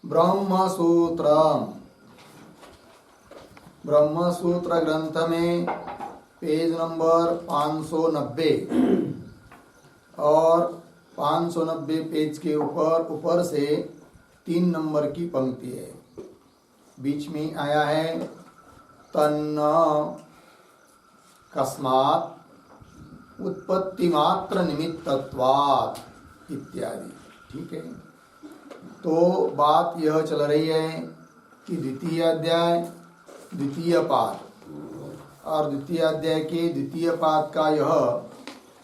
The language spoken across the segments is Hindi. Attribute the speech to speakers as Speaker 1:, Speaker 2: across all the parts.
Speaker 1: ब्रह्मसूत्र। ब्रह्मसूत्र ग्रंथ में पेज नंबर 590 और 590 पेज के ऊपर से 3 नंबर की पंक्ति है। बीच में आया है तन्न कस्मात् उत्पत्ति मात्र निमित्तत्वात् इत्यादि। ठीक है, तो बात यह चल रही है कि द्वितीय अध्याय द्वितीय पाद और द्वितीय अध्याय के द्वितीय पाद का यह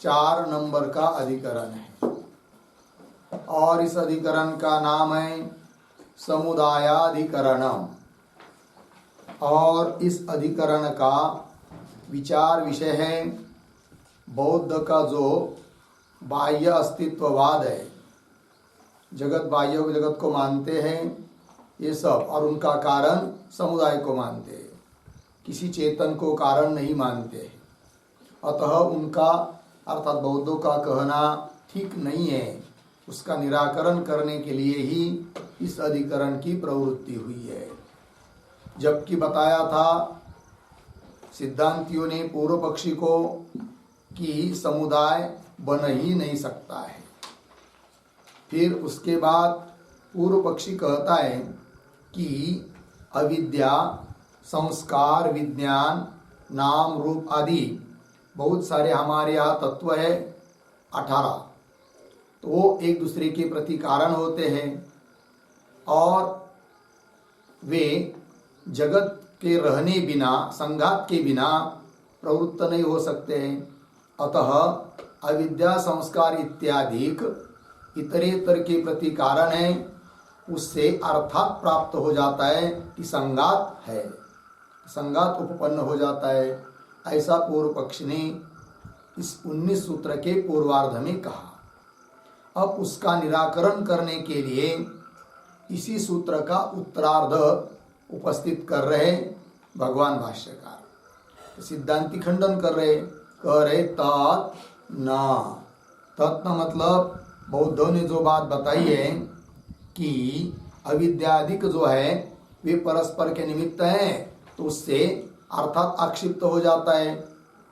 Speaker 1: 4 नंबर का अधिकरण है और इस अधिकरण का नाम है समुदायाधिकरणम। और इस अधिकरण का विचार विषय है बौद्ध का जो बाह्य अस्तित्ववाद है, जगत बाह्य जगत को मानते हैं ये सब, और उनका कारण समुदाय को मानते हैं, किसी चेतन को कारण नहीं मानते हैं। अतः उनका अर्थात बौद्धों का कहना ठीक नहीं है। उसका निराकरण करने के लिए ही इस अधिकरण की प्रवृत्ति हुई है। जबकि बताया था सिद्धांतियों ने पूर्व पक्षी को कि समुदाय बन ही नहीं सकता है। फिर उसके बाद पूर्व पक्षी कहता है कि अविद्या, संस्कार, विज्ञान, नाम, रूप आदि बहुत सारे हमारे यहाँ तत्व है 18, तो वो एक दूसरे के प्रति कारण होते हैं और वे जगत के रहने बिना, संघात के बिना प्रवृत्त नहीं हो सकते हैं। अतः अविद्या, संस्कार इत्यादि इतरेतर के प्रति कारण है, उससे अर्थात प्राप्त हो जाता है कि संघात है, संघात उपपन्न हो जाता है। ऐसा पूर्व पक्ष ने इस 19 सूत्र के पूर्वार्ध में कहा। अब उसका निराकरण करने के लिए इसी सूत्र का उत्तरार्ध उपस्थित कर रहे भगवान भाष्यकार। सिद्धांति खंडन कर रहे, कह रहे तत् न। तत् न मतलब बौद्धों ने जो बात बताई है कि अविद्यादिक जो है वे परस्पर के निमित्त हैं, तो उससे अर्थात आक्षिप्त हो जाता है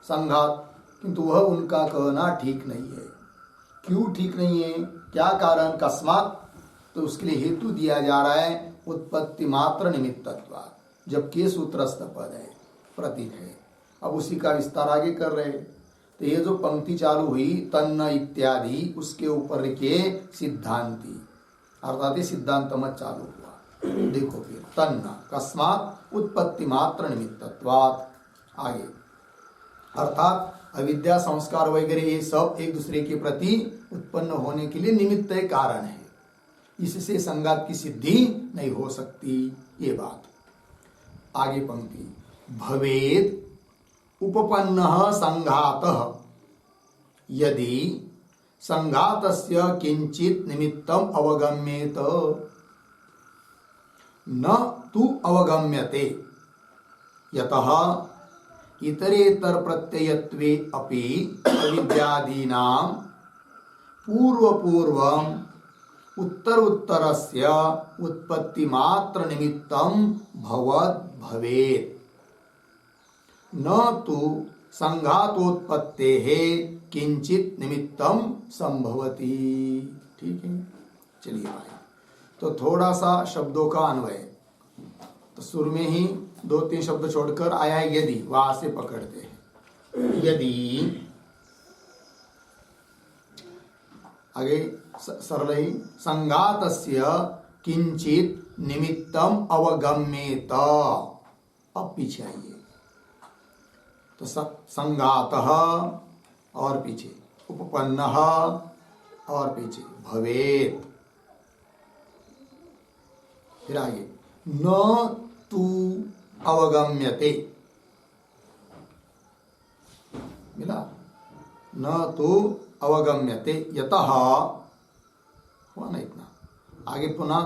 Speaker 1: संघात, किंतु वह उनका कहना ठीक नहीं है। क्यों ठीक नहीं है, क्या कारण, कस्मात्, तो उसके लिए हेतु दिया जा रहा है उत्पत्ति मात्र निमित्तत्वात्, जबकि सूत्रस्थ पद है, प्रतीक है। अब उसी का विस्तार आगे कर रहे। तो ये जो पंक्ति चालू हुई तन्न इत्यादि, उसके ऊपर के सिद्धांति अर्थात सिद्धांत मत चालू हुआ। देखो फिर तन्न कस्मात् उत्पत्ति मात्र निमित्तत्वात्, आगे अर्थात अविद्या, संस्कार वगैरह ये सब एक दूसरे के प्रति उत्पन्न होने के लिए निमित्त कारण है, इससे संघात की सिद्धि नहीं हो सकती। ये बात आगे पंक्ति भवेद उपपन्नः संघातः यदि संघातस्य किंचित निमित्तम अवगम्येत न तु अवगम्यते यतः इतरेतर प्रत्ययत्वे अपि अविद्यादीनां पूर्वपूर्वं उत्तरोत्तरस्य उत्पत्ति मात्र निमित्तम भवद भवेत् न तो संघातोत्पत्तेः किंचित निमित्तम संभवति। ठीक है, चलिए भाई, तो थोड़ा सा शब्दों का अन्वय। तो शुरू में ही 2-3 शब्द छोड़कर आया है यदि, वहां से पकड़ते हैं। यदि आगे सरल ही संघातस्य किंचित निमित्तम अवगम्येत। अब पीछे आइए, तो संघातः और पीछे उपपन्नः और पीछे भवेत्, फिर आगे न तु अवगम्यते, मिला, न तु अवगम्यते यतः, हुआ ना इतना। आगे पुनः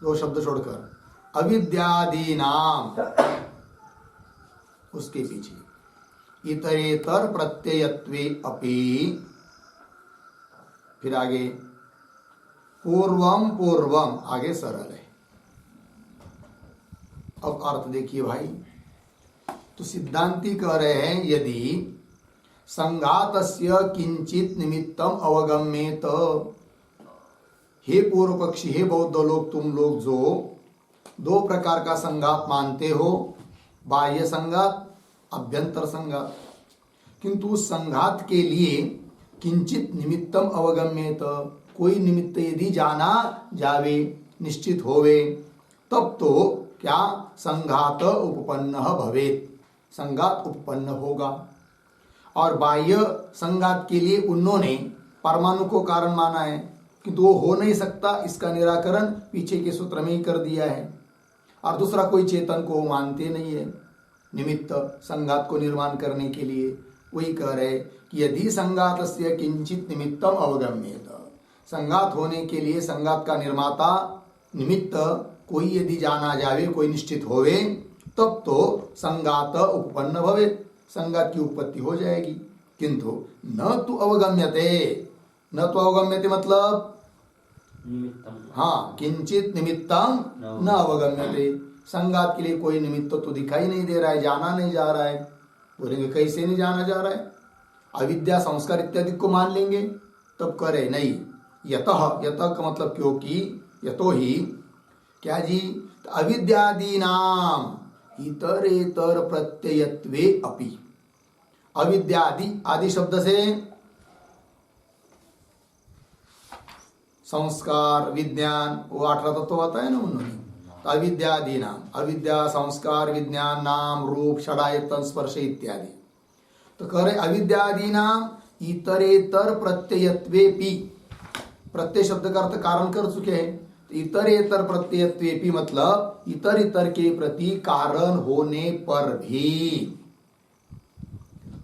Speaker 1: 2 शब्द छोड़कर अविद्यादीनाम, उसके पीछे इतरेतर प्रत्ययत्वे अपि, फिर आगे पूर्वम पूर्वम, आगे सरल है अब अर्थ देखिए भाई, तो सिद्धांती कह रहे हैं यदि संघातस्य किंचित निमित्तम अवगम्येत, हे पूर्व पक्षी, हे बौद्ध लोग, तुम लोग जो दो प्रकार का संघात मानते हो, बाह्य संघात, अभ्यंतर संघात, किंतु उस संघात के लिए किंचित निमित्तम अवगम्येत, कोई निमित्त यदि जाना जावे, निश्चित होवे, तब तो क्या संघात उपपन्न भवेत, संघात उपपन्न होगा। और बाह्य संघात के लिए उन्होंने परमाणु को कारण माना है, किंतु वो हो नहीं सकता, इसका निराकरण पीछे के सूत्र में ही कर दिया है। और दूसरा कोई चेतन को मानते नहीं है निमित्त संघात को निर्माण करने के लिए। वही कह रहे कि यदि संघातस्य किंचित निमित्तम अवगम्येत, संघात होने के लिए संघात का निर्माता निमित्त कोई यदि जाना जावे, कोई निश्चित होवे, तब तो संघात उपपन्न भवे, संघात की उत्पत्ति हो जाएगी। किंतु न तो अवगम्यते, न तो अवगम्यते मतलब हाँ, किंचित निमित्तम न अवगम्यते, संघात के लिए कोई निमित्त तो दिखाई नहीं दे रहा है, जाना नहीं जा रहा है। बोलेंगे कैसे नहीं जाना जा रहा है? अविद्या संस्कार इत्यादि को मान लेंगे, तब करे नहीं। यतः, यतः का मतलब क्योंकि, यतो ही क्या जी, अविद्यादीनाम इतरेतर प्रत्ययत्वे अपि, अविद्यादि, आदि शब्द से संस्कार, विज्ञान, वो 18 तत्व बताया ना उन्होंने। तो अविद्यादि नाम, अविद्या, संस्कार, विज्ञान, नाम, रूप, षडायतन, स्पर्श इत्यादि। तो कह रहे अविद्यादि नाम इतरेतर प्रत्ययत्वेपि, प्रत्यय शब्द का अर्थ कारण कर चुके हैं। तो इतरेतर प्रत्ययत्वेपि मतलब इतर इतर के प्रति कारण होने पर भी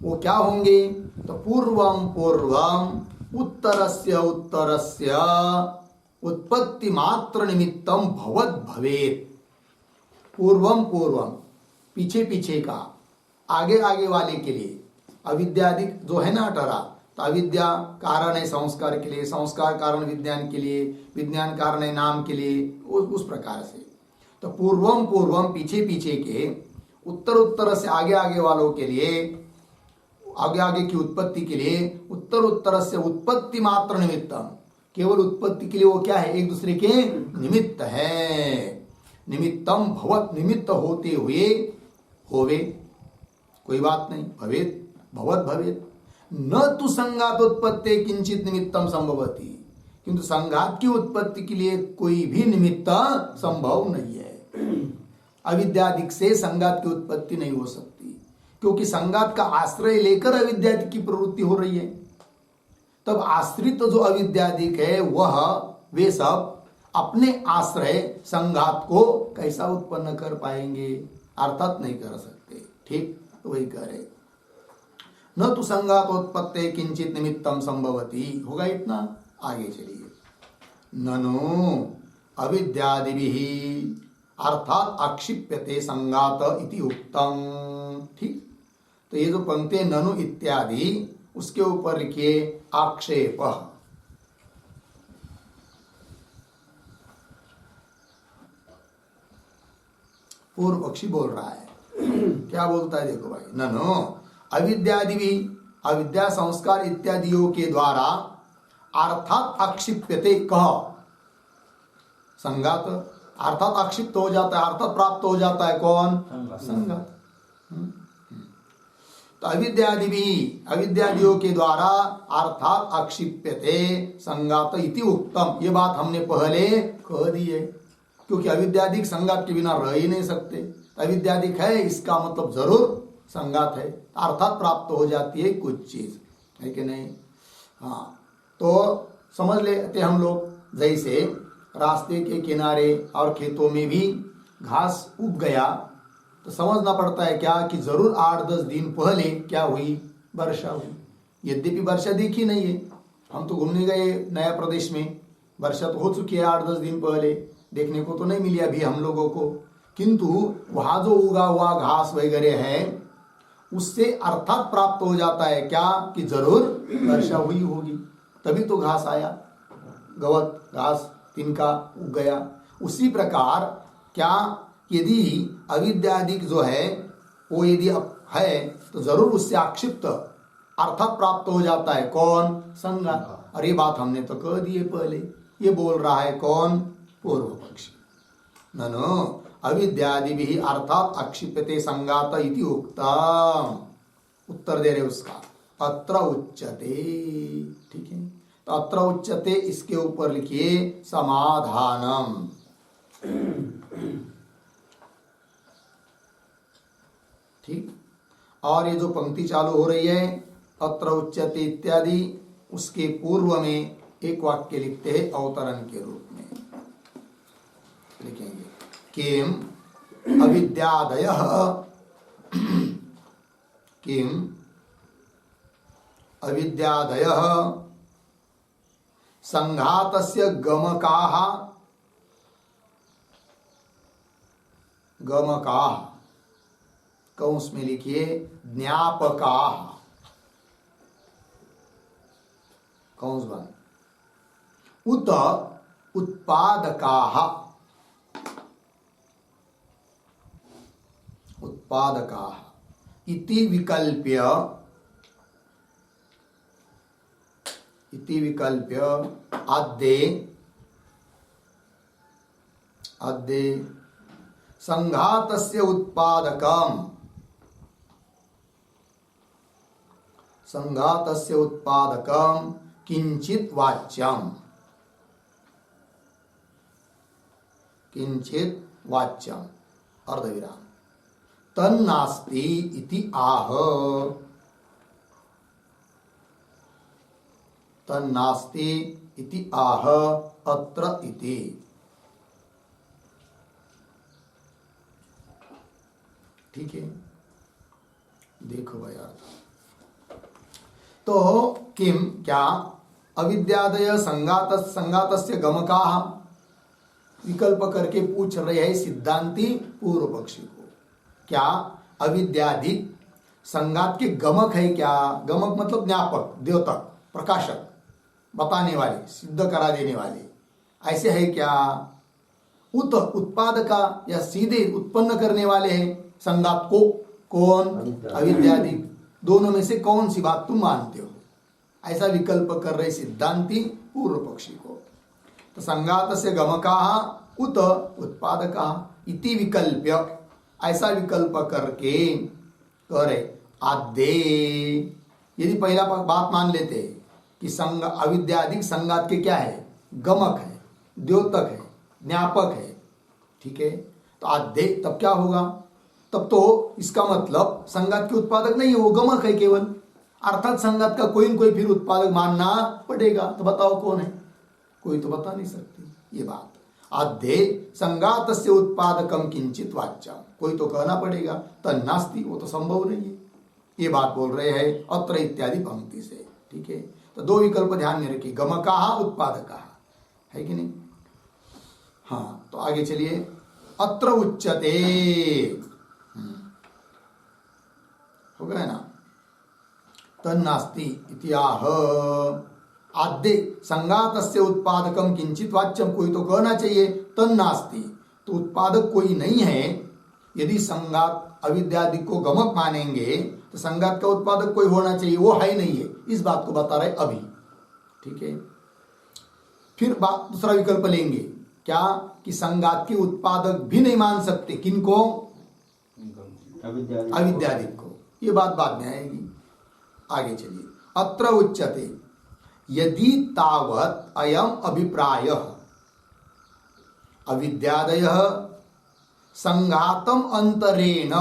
Speaker 1: वो क्या होंगे? तो पूर्वम पूर्वम उत्तरस्य उत्तरस्य उत्पत्ति मात्र निमित्तम भवत भवेत। पूर्वम पूर्वम पीछे पीछे का, आगे आगे वाले के लिए, अविद्यादिक जो है ना 18, तो अविद्या कारण है संस्कार के लिए, संस्कार कारण विज्ञान के लिए, विज्ञान कारण है नाम के लिए, उस प्रकार से। तो पूर्वम पूर्वम पीछे पीछे के, उत्तर उत्तर से आगे आगे वालों के लिए, आगे आगे की उत्पत्ति के लिए, उत्तर उत्तर से उत्पत्ति मात्र निमित्तम, केवल उत्पत्ति के लिए वो क्या है? एक दूसरे के निमित्त है। निमित्तम भवत, निमित्त होते हुए होवे, कोई बात नहीं, भवेत, भवत भवेत। न तो संघात उत्पत्ति किंचित निमित्तम संभवती, किंतु संघात की उत्पत्ति के लिए कोई भी निमित्त संभव नहीं है। अविद्यादिक से संघात की उत्पत्ति नहीं हो सकती, क्योंकि संघात का आश्रय लेकर अविद्यादिक की प्रवृत्ति हो रही है। तब आश्रित जो अविद्यादिक है वह, वे सब अपने आश्रय संघात को कैसा उत्पन्न कर पाएंगे? अर्थात नहीं कर सकते। ठीक, तो वही कह रहे, न तो संघात उत्पत्ति किंचित निमित्तम संभवती, होगा इतना। आगे चलिए, ननु अविद्यादिभिः अर्थात आक्षिप्यते संघात इति उक्तम। ठीक, तो ये जो पंक्ति ननु इत्यादि, उसके ऊपर लिखिए आक्षेप। पूर्व पक्षी बोल रहा है, क्या बोलता है? देखो भाई, ननु अविद्यादि भी, अविद्या संस्कार इत्यादियों के द्वारा अर्थात आक्षिप्यते, कह संघात, अर्थात आक्षिप्त हो जाता है, अर्थात प्राप्त हो जाता है कौन? संघात। तो अविद्यादि भी, अविद्यादियों के द्वारा अर्थात आक्षिप्यते संघात इति उत्तम, ये बात हमने पहले कह दी है, क्योंकि अविद्यादिक संघात के बिना रह ही नहीं सकते। अविद्यादिक है, इसका मतलब जरूर संघात है, अर्थात प्राप्त हो जाती है कुछ चीज, है कि नहीं? हाँ, तो समझ लेते हम लोग, जैसे रास्ते के किनारे और खेतों में भी घास उग गया, तो समझना पड़ता है क्या कि जरूर 8-10 दिन पहले क्या हुई? वर्षा हुई। यद्यपि वर्षा दिखी नहीं है, हम तो घूमने गए नया प्रदेश में, वर्षा तो हो चुकी है 8-10 दिन पहले, देखने को तो नहीं मिली अभी हम लोगों को, किंतु वहां जो उगा हुआ घास वगैरह है उससे अर्थात प्राप्त हो जाता है क्या कि जरूर वर्षा हुई होगी, तभी तो घास आया, गवत, घास, तिनका उग गया। उसी प्रकार क्या यदि अविद्यादिक जो है वो यदि है तो जरूर उससे आक्षिप्त अर्थात प्राप्त हो जाता है। कौन? संगात। और ये बात हमने तो कह दी है पहले। ये बोल रहा है कौन? पूर्व पक्षी। ननु अविद्यादि भी अर्थात आक्षिप्यते संगात इति उक्तम। उत्तर दे रहे उसका, अत्र उच्यते। ठीक है, तो अत्र उच्यते इसके ऊपर लिखिए समाधानम। ठीक, और ये जो पंक्ति चालू हो रही है अत्र उच्यते इत्यादि, उसके पूर्व में एक वाक्य लिखते हैं अवतरण के रूप में। लिखेंगे किम अविद्यादयः किम अविद्यादयः संघातस्य गमकाः गमकाः, कंस में लिखिए ज्ञापकाः, कंस बंद, उत उत्पादकाः उत्पादकाः इति विकल्प्य अद्ये संघातस्य उत्पादकम किंचित वाच्यम अर्धविराम तन्नास्ति इति आह, तन्नास्ति इति आह अत्र इति। ठीक है, देखो भाई अर्थ। तो किम क्या अविद्यादय संगातस्य गमकाः, विकल्प करके पूछ रहे हैं सिद्धांती पूर्व पक्षी को, क्या अविद्यादिक संगात के गमक है क्या? गमक मतलब ज्ञापक, द्योतक, प्रकाशक, बताने वाले, सिद्ध करा देने वाले, ऐसे है क्या? उत उत्पादका, या सीधे उत्पन्न करने वाले हैं संगात को। कौन? अविद्यादिक। दोनों में से कौन सी बात तुम मानते हो? ऐसा विकल्प कर रहे सिद्धांती पूर्व पक्षी को। तो संगातस्य गमकाः उत उत्पादकाः इति विकल्प्य, ऐसा विकल्प करके करे आद्ये। यदि पहला बात मान लेते कि संग अविद्यादिक संगात के क्या है? गमक है, द्योतक है, ज्ञापक है। ठीक है, तो आद्ये तब क्या होगा? तब तो इसका मतलब संगात के उत्पादक नहीं है, वो गमक है केवल, अर्थात संगात का कोई न कोई फिर उत्पादक मानना पड़ेगा। तो बताओ कौन है? कोई तो बता नहीं सकती ये बात। आद्ये संगातस्य उत्पादकम किंचित वाच्यम, कोई तो कहना पड़ेगा। तन्नास्ति, वो तो संभव नहीं है। ये बात बोल रहे हैं अत्र इत्यादि पंक्ति से। ठीक है, तो दो विकल्प ध्यान में रखिए, गमकाः उत्पादकाः, है कि नहीं? हाँ, तो आगे चलिए। अत्र उच्यते, हो गया ना? तन्नास्ति इति आह आद्ये संगातस्य उत्पादकम किंचित वाच्यम, कोई तो कहना चाहिए तन्नास्ति, तो उत्पादक कोई नहीं है। यदि संगात अविद्यादि को गमक मानेंगे तो संगात का उत्पादक कोई होना चाहिए, वो है नहीं है। इस बात को बता रहे अभी। ठीक है, फिर बात दूसरा विकल्प लेंगे क्या? कि संगात के उत्पादक भी नहीं मान सकते। किनको? अविद्यादिक को। ये बात बाद में आएगी। आगे चलिए। अत्र उच्यते यदि तावत् अयम अभिप्रायः अविद्यादयः संघातम अंतरेण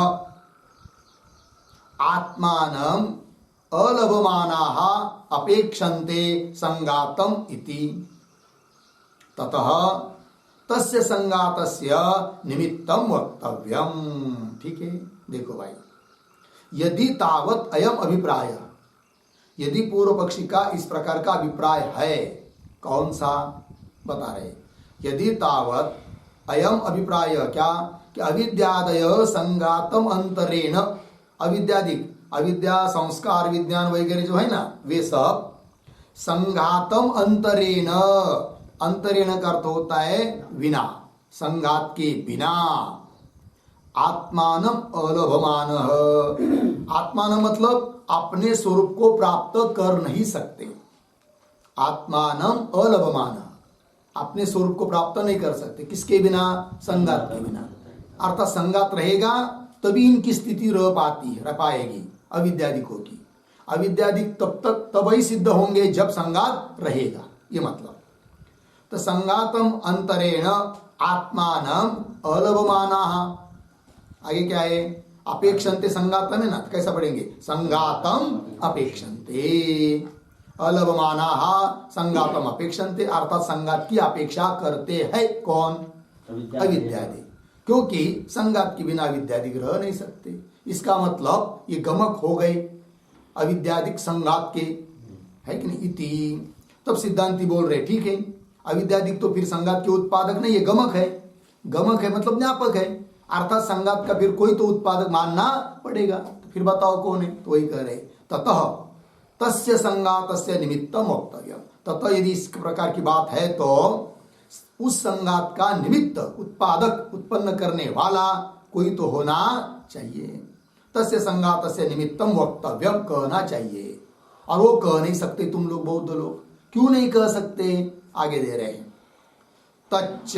Speaker 1: आत्मानं अलभमानाः अपेक्षन्ते संघातम इति, ततः तस्य संघातस्य निमित्तं वक्तव्यम। ठीक है, देखो भाई, यदि तावत् अयम अभिप्राय, यदि पूर्व पक्षी का इस प्रकार का अभिप्राय है, कौन सा? बता रहे, यदि तावत् अयम अभिप्राय क्या? कि अविद्यादय संगातम अंतरेण, अविद्यादिक, अविद्या, संस्कार, विज्ञान वगैरह जो है ना, वे सब संघातम अंतरेण, अंतरेण का अर्थ होता है बिना, संघात के बिना, आत्मानम अलभमानः। आत्मान मतलब अपने स्वरूप को प्राप्त कर नहीं सकते। आत्मानम अलभमानः, अपने स्वरूप को प्राप्त नहीं कर सकते। किसके बिना? संगात के बिना। अर्थात संगात रहेगा तभी इनकी स्थिति रह पाती है, रह पाएगी अविद्यादिकों की। अविद्यादिक तब तक तभी सिद्ध होंगे जब संगात रहेगा, ये मतलब। तो संगातम अंतरेण आत्मानम अलभमानाः। आगे क्या है? अपेक्षन्ते संगातम है ना, तो कैसा पढ़ेंगे? संगातम अपेक्षन्ते, अलभमानाः संगातम अपेक्षन्ते, अर्थात संगात की अपेक्षा करते हैं। कौन? अविद्यादि। क्योंकि संगात के बिना अविद्यादिक रह नहीं सकते। इसका मतलब ये गमक हो गए अविद्यादिक संगात के, है कि नहीं? इति। तब सिद्धांति बोल रहे ठीक है, अविद्यादिक तो फिर संगात के उत्पादक नहीं, ये गमक है। गमक है मतलब ज्ञापक है, अर्थात संगात का फिर कोई तो उत्पादक मानना पड़ेगा। तो फिर बताओ कौन है? तो वही कह रहे ततः तस्य संगातस्य निमित्तम वक्तव्यम। ततः यदि इस प्रकार की बात है तो उस संगात का निमित्त, उत्पादक, उत्पन्न करने वाला कोई तो होना चाहिए। तस्य संगातस्य निमित्तम वक्तव्यम, कहना चाहिए। और वो कह नहीं सकते तुम लोग, बौद्ध लोग। क्यों नहीं कह सकते? आगे दे रहे हैं। तच्च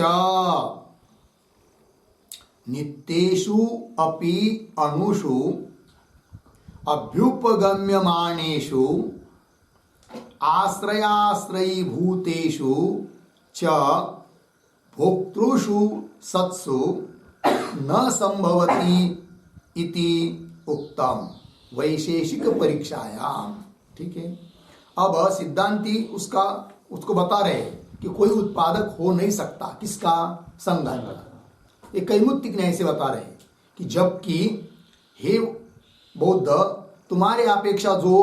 Speaker 1: नित्येषु अपि अणुषु अभ्युपगम्यमानेषु आश्रयाश्रयी भूतेषु च भोक्तृषु सत्सु न संभवति इति उक्तम वैशेषिक परीक्षायाम। ठीक है, अब सिद्धांती उसको बता रहे कि कोई उत्पादक हो नहीं सकता। किसका? संगात का। एक कैमुत्तिक न्याय से बता रहे कि जबकि हे बौद्ध, तुम्हारे अपेक्षा जो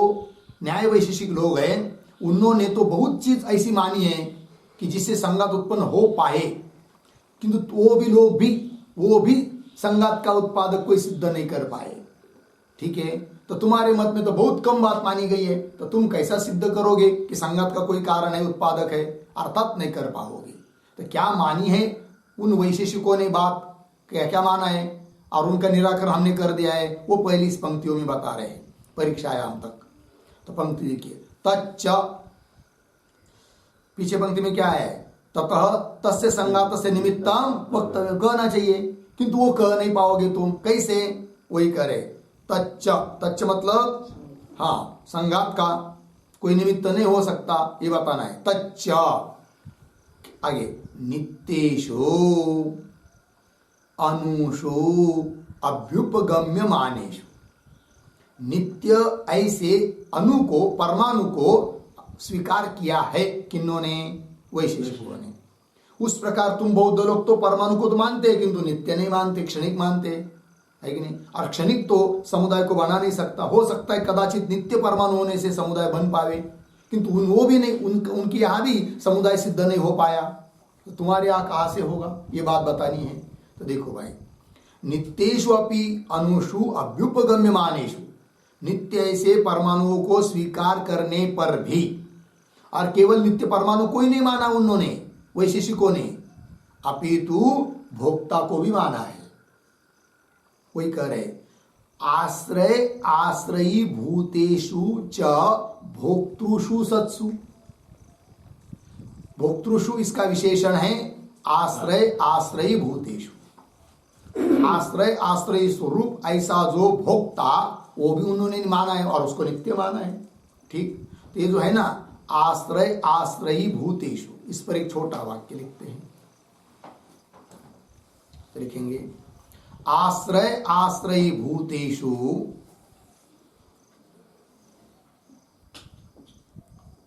Speaker 1: न्याय वैशेषिक लोग हैं उन्होंने तो बहुत चीज ऐसी मानी है कि जिससे संगात उत्पन्न हो पाए, किंतु वो भी संगात का उत्पादक कोई सिद्ध नहीं कर पाए। ठीक है, तो तुम्हारे मत में तो बहुत कम बात मानी गई है, तो तुम कैसा सिद्ध करोगे कि संगात का कोई कारण है, उत्पादक है? अर्थात नहीं कर पाओगे। तो क्या मानी है उन वैशेषिकों ने बात, क्या माना है, और उनका निराकरण हमने कर दिया है, वो पहली इस पंक्तियों में बता रहे हैं, परीक्षायाम तक। तो पंक्ति देखिए, तच्च, पीछे पंक्ति में क्या है? ततः तस्य संगातस्य निमित्तम वक्तव्य, कहना चाहिए, किंतु वो कह नहीं पाओगे तुम। कैसे? वही करे तच्च। तच्च मतलब हाँ, संगात का कोई निमित्त नहीं हो सकता, ये बताना है। तच्च आगे, नित्येषु अणुषु अभ्युपगम्यमानेषु। नित्य ऐसे अणु को, परमाणु को स्वीकार किया है किन्होंने? वैशेषिकों ने। उस प्रकार तुम बौद्ध लोग तो परमाणु को तो मानते हैं, किंतु नित्य नहीं मानते, क्षणिक मानते, है कि नहीं? और क्षणिक तो समुदाय को बना नहीं सकता। हो सकता है कदाचित नित्य परमाणु होने से समुदाय बन पावे, किंतु वो भी नहीं, उनकी यहां भी समुदाय सिद्ध नहीं हो पाया। तो तुम्हारे यहां कहां से होगा? ये बात बतानी है। तो देखो भाई, नित्येषु अपि अणुषु अभ्युपगम्यमानेषु, नित्य ऐसे परमाणुओं को स्वीकार करने पर भी, और केवल नित्य परमाणु को ही नहीं माना उन्होंने, वैशेषिकों ने, अपितु भोक्ता को भी माना है। वही कह रहे, आश्रय आश्रयी भूतेषु च भोक्तृषु सत्सु। भोक्तृषु इसका विशेषण है आश्रय आश्रयी भूतेषु। आश्रय आश्रयी स्वरूप ऐसा जो भोक्ता, वो भी उन्होंने माना है और उसको नित्य माना है। ठीक, तो ये जो है ना, आश्रय आश्रयी भूतेषु, इस पर एक छोटा वाक्य लिखते हैं, लिखेंगे आश्रय आश्रयी भूतेषु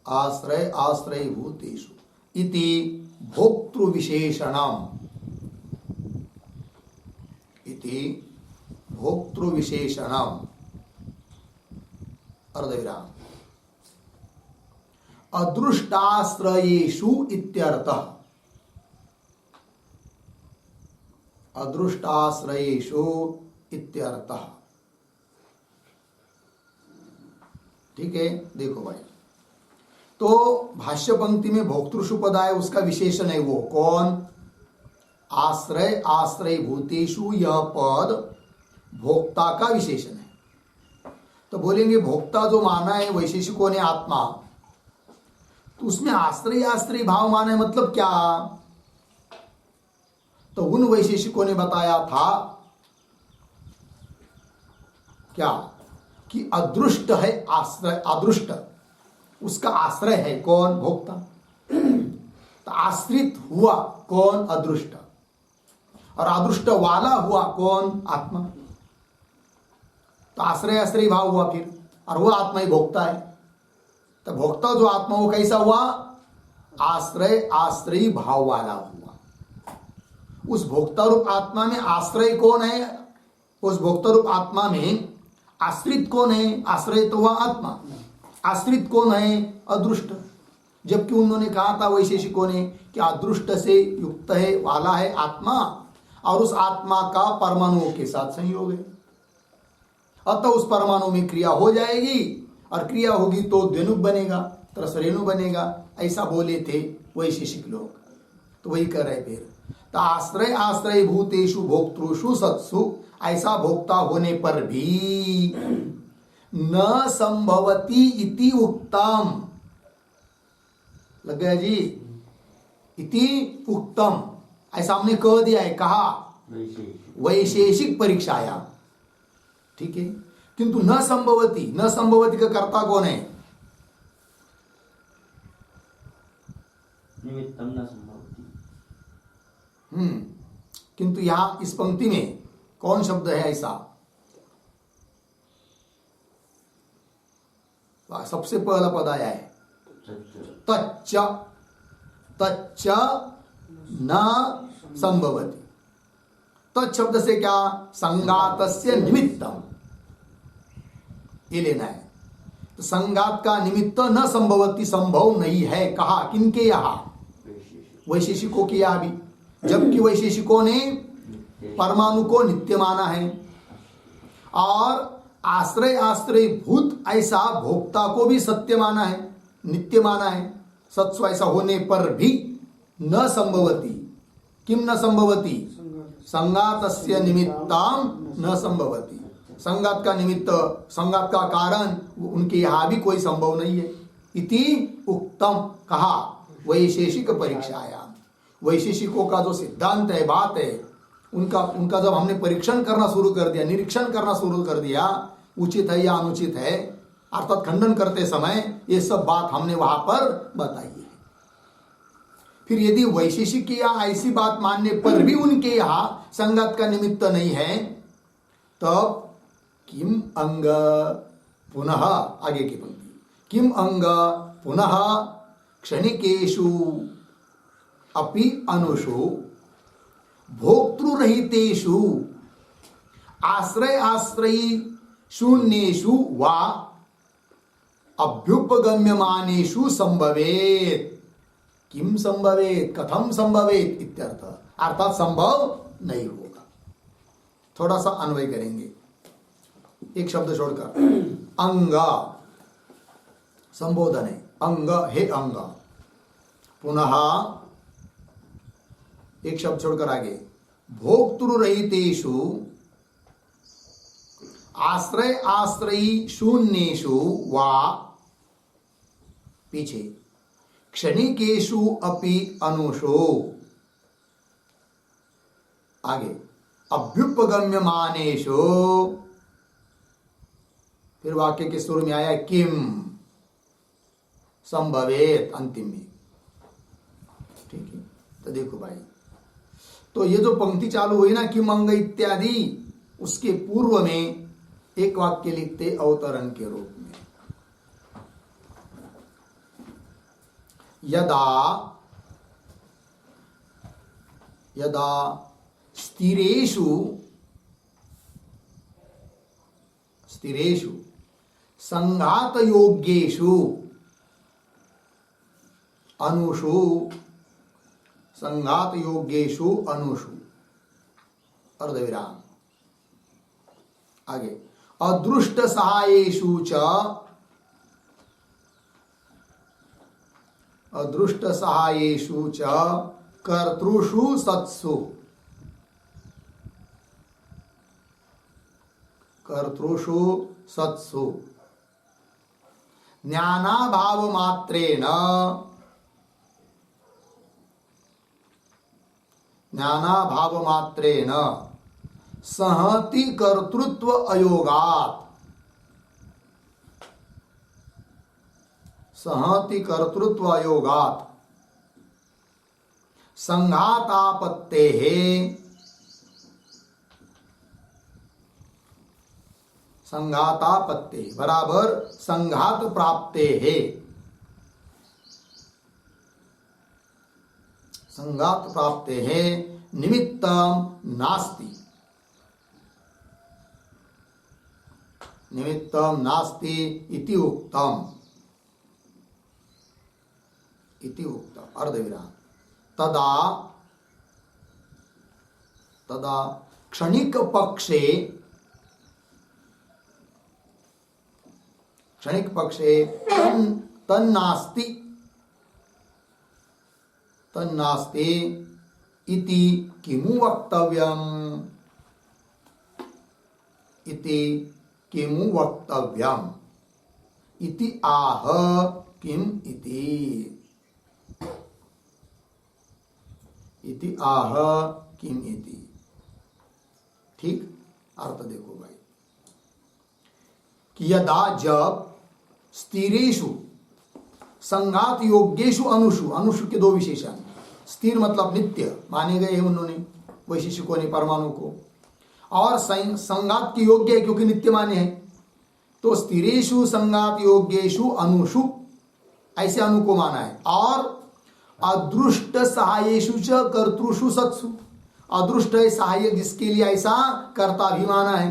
Speaker 1: आश्रय आश्रयी भूतेषु इति भोक्तृ विशेषणम, इति भोक्तृ विशेषणम अर्धविराम अदृष्टाश्रयेषु इत्यर्थः। अदृष्टाश्रयेषु इत्यर्थः। ठीक है, देखो भाई, तो भाष्य पंक्ति में भोक्तृषु पद आए, उसका विशेषण है वो कौन? आश्रय आश्रय भूतेषु यह पद भोक्ता का विशेषण है। तो बोलेंगे भोक्ता जो माना है वैशेषिकों ने आत्मा, तो उसमें आश्रय आश्रय भाव माना है मतलब क्या? तो उन वैशेषिकों ने बताया था क्या कि अदृष्ट है आश्रय, अदृष्ट उसका आश्रय है कौन? भोक्ता। तो आश्रित हुआ कौन? अदृष्ट। और अदृष्ट वाला हुआ कौन? आत्मा। तो आश्रय आश्रय भाव हुआ फिर, और वो आत्मा ही भोक्ता है। तो भोक्ता जो आत्मा वो कैसा हुआ? आश्रय आश्रय भाव वाला हुआ। उस भोक्ता रूप आत्मा में आश्रय कौन है? उस भोक्ता रूप आत्मा में आश्रित कौन है? आश्रय तो हुआ आत्मा, आश्रित कौन है? अदृष्ट। जबकि उन्होंने कहा था वैशेषिकों ने कि अदृष्ट से युक्त है, वाला है आत्मा, और उस आत्मा का परमाणुओं के साथ संयोग है, अतः उस परमाणु में क्रिया हो जाएगी, और क्रिया होगी तो द्वनुक बनेगा, त्रसरेणु बनेगा, ऐसा बोले थे वैशेषिक लोग। तो वही कर रहे फिर। तो आश्रय आश्रय भूतेषु भोक्तृषु सत्सु, ऐसा भोक्ता होने पर भी न संभवती इति उक्तम। लग गया जी? इति उक्तम ऐसा हमने कह दिया है, कहा वैशेषिक परीक्षाया, ठीक है। किंतु न संभवती, न संभवती का कर्ता कौन है?
Speaker 2: निमित्तम न संभवती।
Speaker 1: किंतु यहां इस पंक्ति में कौन शब्द है ऐसा? सबसे पहला पद आया है तच्च, तच्च न संभवती। तत् शब्द से क्या? संगातस्य निमित्तम, ये लेना है। तो संगात का निमित्त न संभवती, संभव नहीं है। कहा किनके? यहां वैशेषिकों के यहां भी, जबकि वैशेषिकों ने परमाणु को नित्य माना है, और आश्रय आश्रय भूत ऐसा भोक्ता को भी सत्य माना है, नित्य माना है। सत्स्व ऐसा होने पर भी न संभवती, किम न संभवती? संगातस्य निमित्ताम न संभवती। संगात का निमित्त, संगात का कारण उनके यहां भी कोई संभव नहीं है। इति उक्तम, कहा वैशेषिक परीक्षायाम। वैशेषिकों का जो सिद्धांत है, बात है, उनका जब हमने परीक्षण करना शुरू कर दिया, निरीक्षण करना शुरू कर दिया, उचित है या अनुचित है, अर्थात खंडन करते समय ये सब बात हमने वहां पर बताई है। फिर यदि वैशेषिक या ऐसी बात मानने पर भी उनके यहां संगत का निमित्त नहीं है, तब किम अंग पुनः, आगे की पंक्ति, किम अंग पुनः क्षणिकेषु अपि अनुषु भोक्तृरहितेषु आश्रय आश्रयी शून्येषु वा अभ्युपगम्यमानेषु संभवेत। किम संभवेत, कथम संभवेत इत्यर्थ, अर्थात संभव नहीं होगा। थोड़ा सा अन्वय करेंगे, एक शब्द छोड़कर। अंग संबोधन है, अंग हे अंग, पुनः एक शब्द छोड़कर आगे, भोक्तृरहितेषु आश्रय आश्रयी शून्येषु वा, पीछे क्षणिकेषु अपि अनुषो, आगे अभ्युपगम्यमानेषु, फिर वाक्य के सुर में आया किम संभवेत अंतिम में, ठीक है। तो देखो भाई, तो ये जो पंक्ति चालू हुई ना किम अंग इत्यादि, उसके पूर्व में एक वाक्य लिखते अवतरण के रूप में, यदा यदा स्थिरेषु स्थिरेषु संघात योग्येषु अनुषु, संघात योग्येषु अनुषु, अर्धविराम, आगे अदृष्ट सहायेषु च, अदृष्ट सहायेषु च कर्तृषु सत्सु, कर्तृषु सत्सु ज्ञानाभाव मात्रेण, ज्ञानाभाव मात्रेण सहति कर्तृत्व अयोगात्, सहति कर्तृत्व अयोगात् संघातापत्तेः, संघातापत्ते बराबर संघात प्राप्तेः, संघात प्राप्तेः निमित्तं नास्ति, निमित्तं नास्ति इति उक्तम्, इति उक्तम् अर्धविराम। तदा, तदा क्षणिक पक्षे, क्षणिक पक्षे तन्नास्ति, तन्नास्ति इति किमु वक्तव्यम्, इति किमु वक्तव्यम् इति आह किम इति आह किम इति। ठीक, अर्थ देखो भाई कि यदा जब स्थिरेषु संघात योग्येषु अनुषु, अनुषु के दो विशेषण, स्थिर मतलब नित्य माने गए हैं उन्होंने वैशेषिकों ने परमाणु को, और संघात के योग्य है क्योंकि नित्य माने हैं, तो स्थिरेषु संघात योग्येषु अनुषु ऐसे अनु को माना है। और अदृष्ट सहायेषु च कर्तृषु सत्सु, अदृष्ट है सहायक जिसके लिए ऐसा कर्ता भी माना है,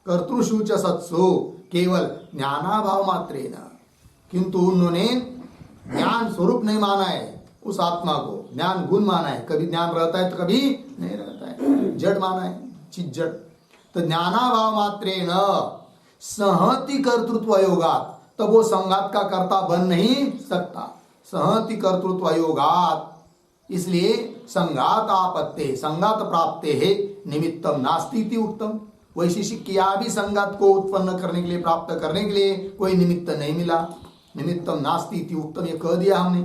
Speaker 1: कर्तृषु च सत्सु केवल ज्ञानाभाव मात्रेण, किंतु उन्होंने ज्ञान स्वरूप नहीं माना है उस आत्मा को, ज्ञान गुण माना है, कभी ज्ञान रहता है तो कभी नहीं रहता है, जड़ माना है, चित जड़। तो ज्ञानाभाव मात्रेण सहति कर्तृत्व योगात, तब वो संघात का कर्ता बन नहीं सकता, सहति कर्तृत्व योगात, इसलिए संघात आपत्ते, संघात प्राप्ते है निमित्तम नास्ति इति उत्तम। वैशेषिक किया भी संघात को उत्पन्न करने के लिए, प्राप्त करने के लिए कोई निमित्त नहीं मिला, निमित्तम नास्ति इति उत्तम ये कह दिया हमने।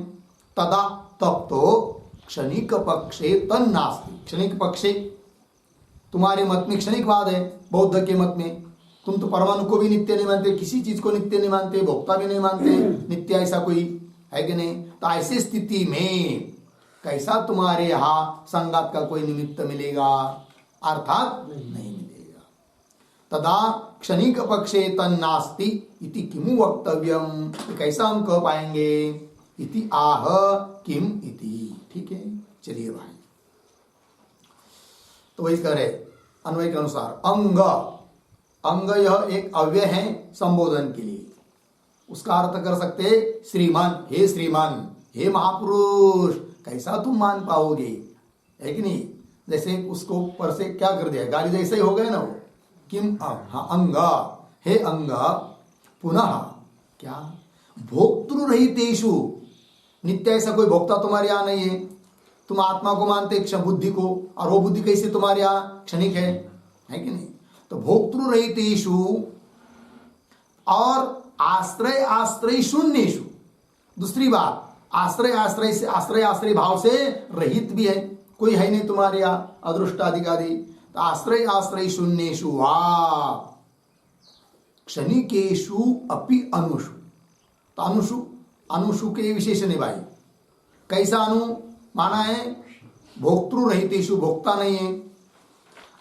Speaker 1: तदा तब तो क्षणिक पक्षे तन नास्ति, क्षणिक पक्षे तुम्हारे मत में क्षणिकवाद है, बौद्ध के मत में तुम तो परमाणु को भी नित्य नहीं मानते, किसी चीज को नित्य नहीं मानते, भोक्ता भी नहीं मानते, नित्य ऐसा कोई है कि नहीं। तो ऐसी स्थिति में कैसा तुम्हारे यहाँ संघात का कोई निमित्त मिलेगा, अर्थात नहीं मिलेगा। तदा क्षणिक पक्षे तन्नास्ति इति किमु वक्तव्यम, कैसा हम कह पाएंगे, इति आह किम इति। ठीक है, चलिए भाई, तो वही कह रहे अन्वय के अनुसार अंग, अंग यह एक अव्यय है संबोधन के लिए, उसका अर्थ कर सकते श्रीमान, हे श्रीमान, हे महापुरुष, कैसा तुम मान पाओगे, है कि नहीं। जैसे उसको ऊपर से क्या कर दिया, गाली जैसे ही हो गए ना वो, किम हाँ अंग, हे अंग, पुनः क्या भोक्तृरहितेषु, नित्य ऐसा कोई भोक्ता तुम्हारे यहाँ नहीं है, तुम आत्मा को मानते बुद्धि को, और वो बुद्धि कैसे तुम्हारे यहाँ क्षणिक है कि नहीं। तो भोक्तृरहितेषु और आश्रय आश्रय शून्येषु, दूसरी बात आश्रय आश्रय से, आश्रय आश्रय भाव से रहित भी है, कोई है नहीं तुम्हारे यहाँ अदृष्टादिगादि। तो आश्रय आश्रय शून्येषु वा क्षणिकेषु अपि अनुषु, तो अनुषु, अनुषु के विशेषण है भाई, कैसा अनु माना है, भोक्तृरहितेषु, भोक्ता नहीं है,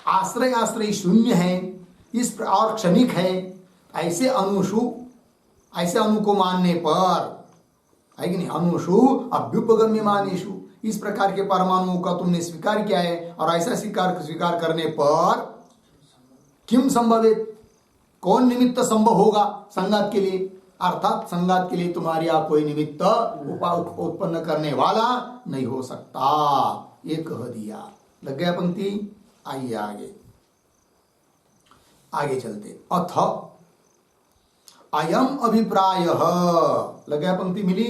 Speaker 1: आश्रय आश्रय शून्य है, इस और क्षणिक है, ऐसे अनुषु, ऐसे अनु को मानने पर है कि नहीं, अनुषु अभ्युपगम्य मानेषु, इस प्रकार के परमाणुओं का तुमने स्वीकार किया है, और ऐसा स्वीकार करने पर किम संभवित, कौन निमित्त संभव होगा संघात के लिए, अर्थात संघात के लिए तुम्हारे यहाँ कोई निमित्त उत्पन्न करने वाला नहीं हो सकता, ये कह दिया। लग गया पंक्ति, आइए आगे, आगे चलते। अथ अयम अभिप्राय, लग गया पंक्ति मिली।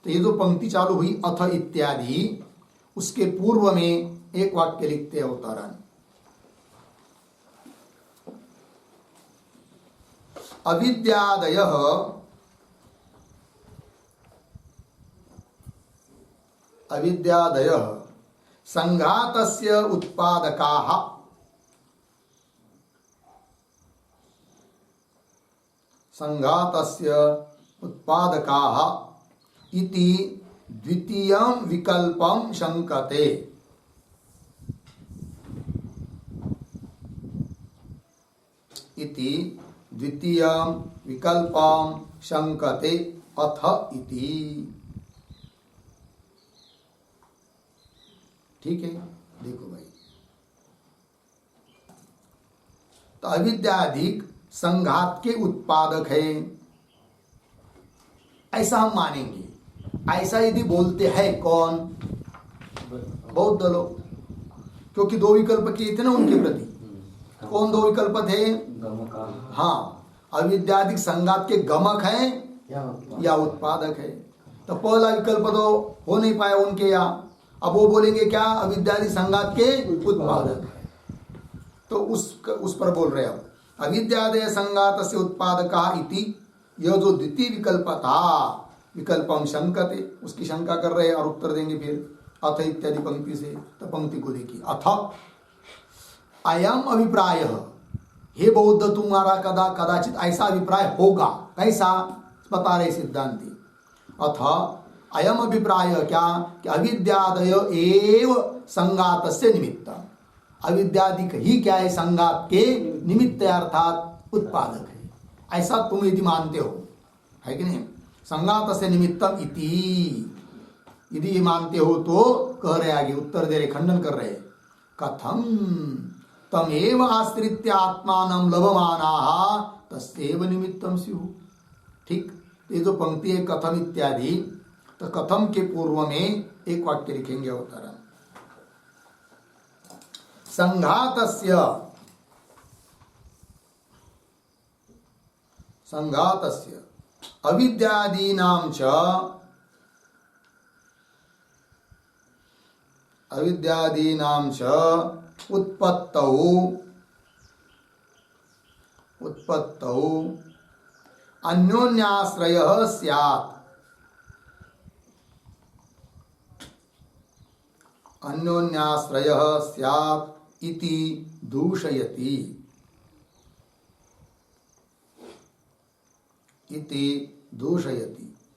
Speaker 1: तो ये जो पंक्ति चालू हुई अथ इत्यादि, उसके पूर्व में एक वाक्य लिखते हैं अवतरण। अविद्यादयः संघातस्य उत्पादकाः इति द्वितीयं विकल्पं शंकते। इति द्वितीयं विकल्पं शंकते अथ इति। ठीक है, देखो भाई, तो अविद्यादिक संघात के उत्पादक है, ऐसा हम मानेंगे। ऐसा यदि बोलते हैं कौन? बौद्ध लोग, क्योंकि दो विकल्प किए थे ना उनके प्रति। कौन दो विकल्प थे? हाँ, अविद्यादिक संघात के गमक है या उत्पादक है। तो पहला विकल्प तो हो नहीं पाया उनके यहाँ। अब वो बोलेंगे क्या? अविद्यादिक संघात के उत्पादक है। तो उस पर बोल रहे अब अविद्यादय संघात से उत्पादका इति, यह जो द्वितीय विकल्प था, विकल्पम शंकते, उसकी शंका कर रहे हैं और उत्तर देंगे फिर अथ इत्यादि पंक्ति से। तो पंक्ति को देखिए, अथ अयम अभिप्राय, हे बौद्ध तुम्हारा कदाचित ऐसा अभिप्राय होगा। कैसा? बता रहे सिद्धांति। अथ अयम अभिप्राय क्या? कि अविद्यादय एव संघातस्य निमित्तम, अविद्यादिक ही क्या है? संघात के निमित्त अर्थात उत्पादक है। ऐसा तुम यदि मानते हो, है कि नहीं? संघातस्य निमित्तम इति यदि ये मानते हो तो कह रहे आगे, उत्तर दे रहे, खंडन कर रहे। कथम तमेव आश्रित्य आत्मानं लभमानाः तस्यैव निमित्तं स्युः। ठीक, ये जो पंक्ति है कथम इत्यादि, तो कथम के पूर्व में एक वाक्य लिखेंगे अवतरण। संघातस्य अविद्यादीनां च उत्पत्तौ अन्योन्याश्रयः स्यात्। अन्योन्याश्रयः स्यात् इति दूषयति।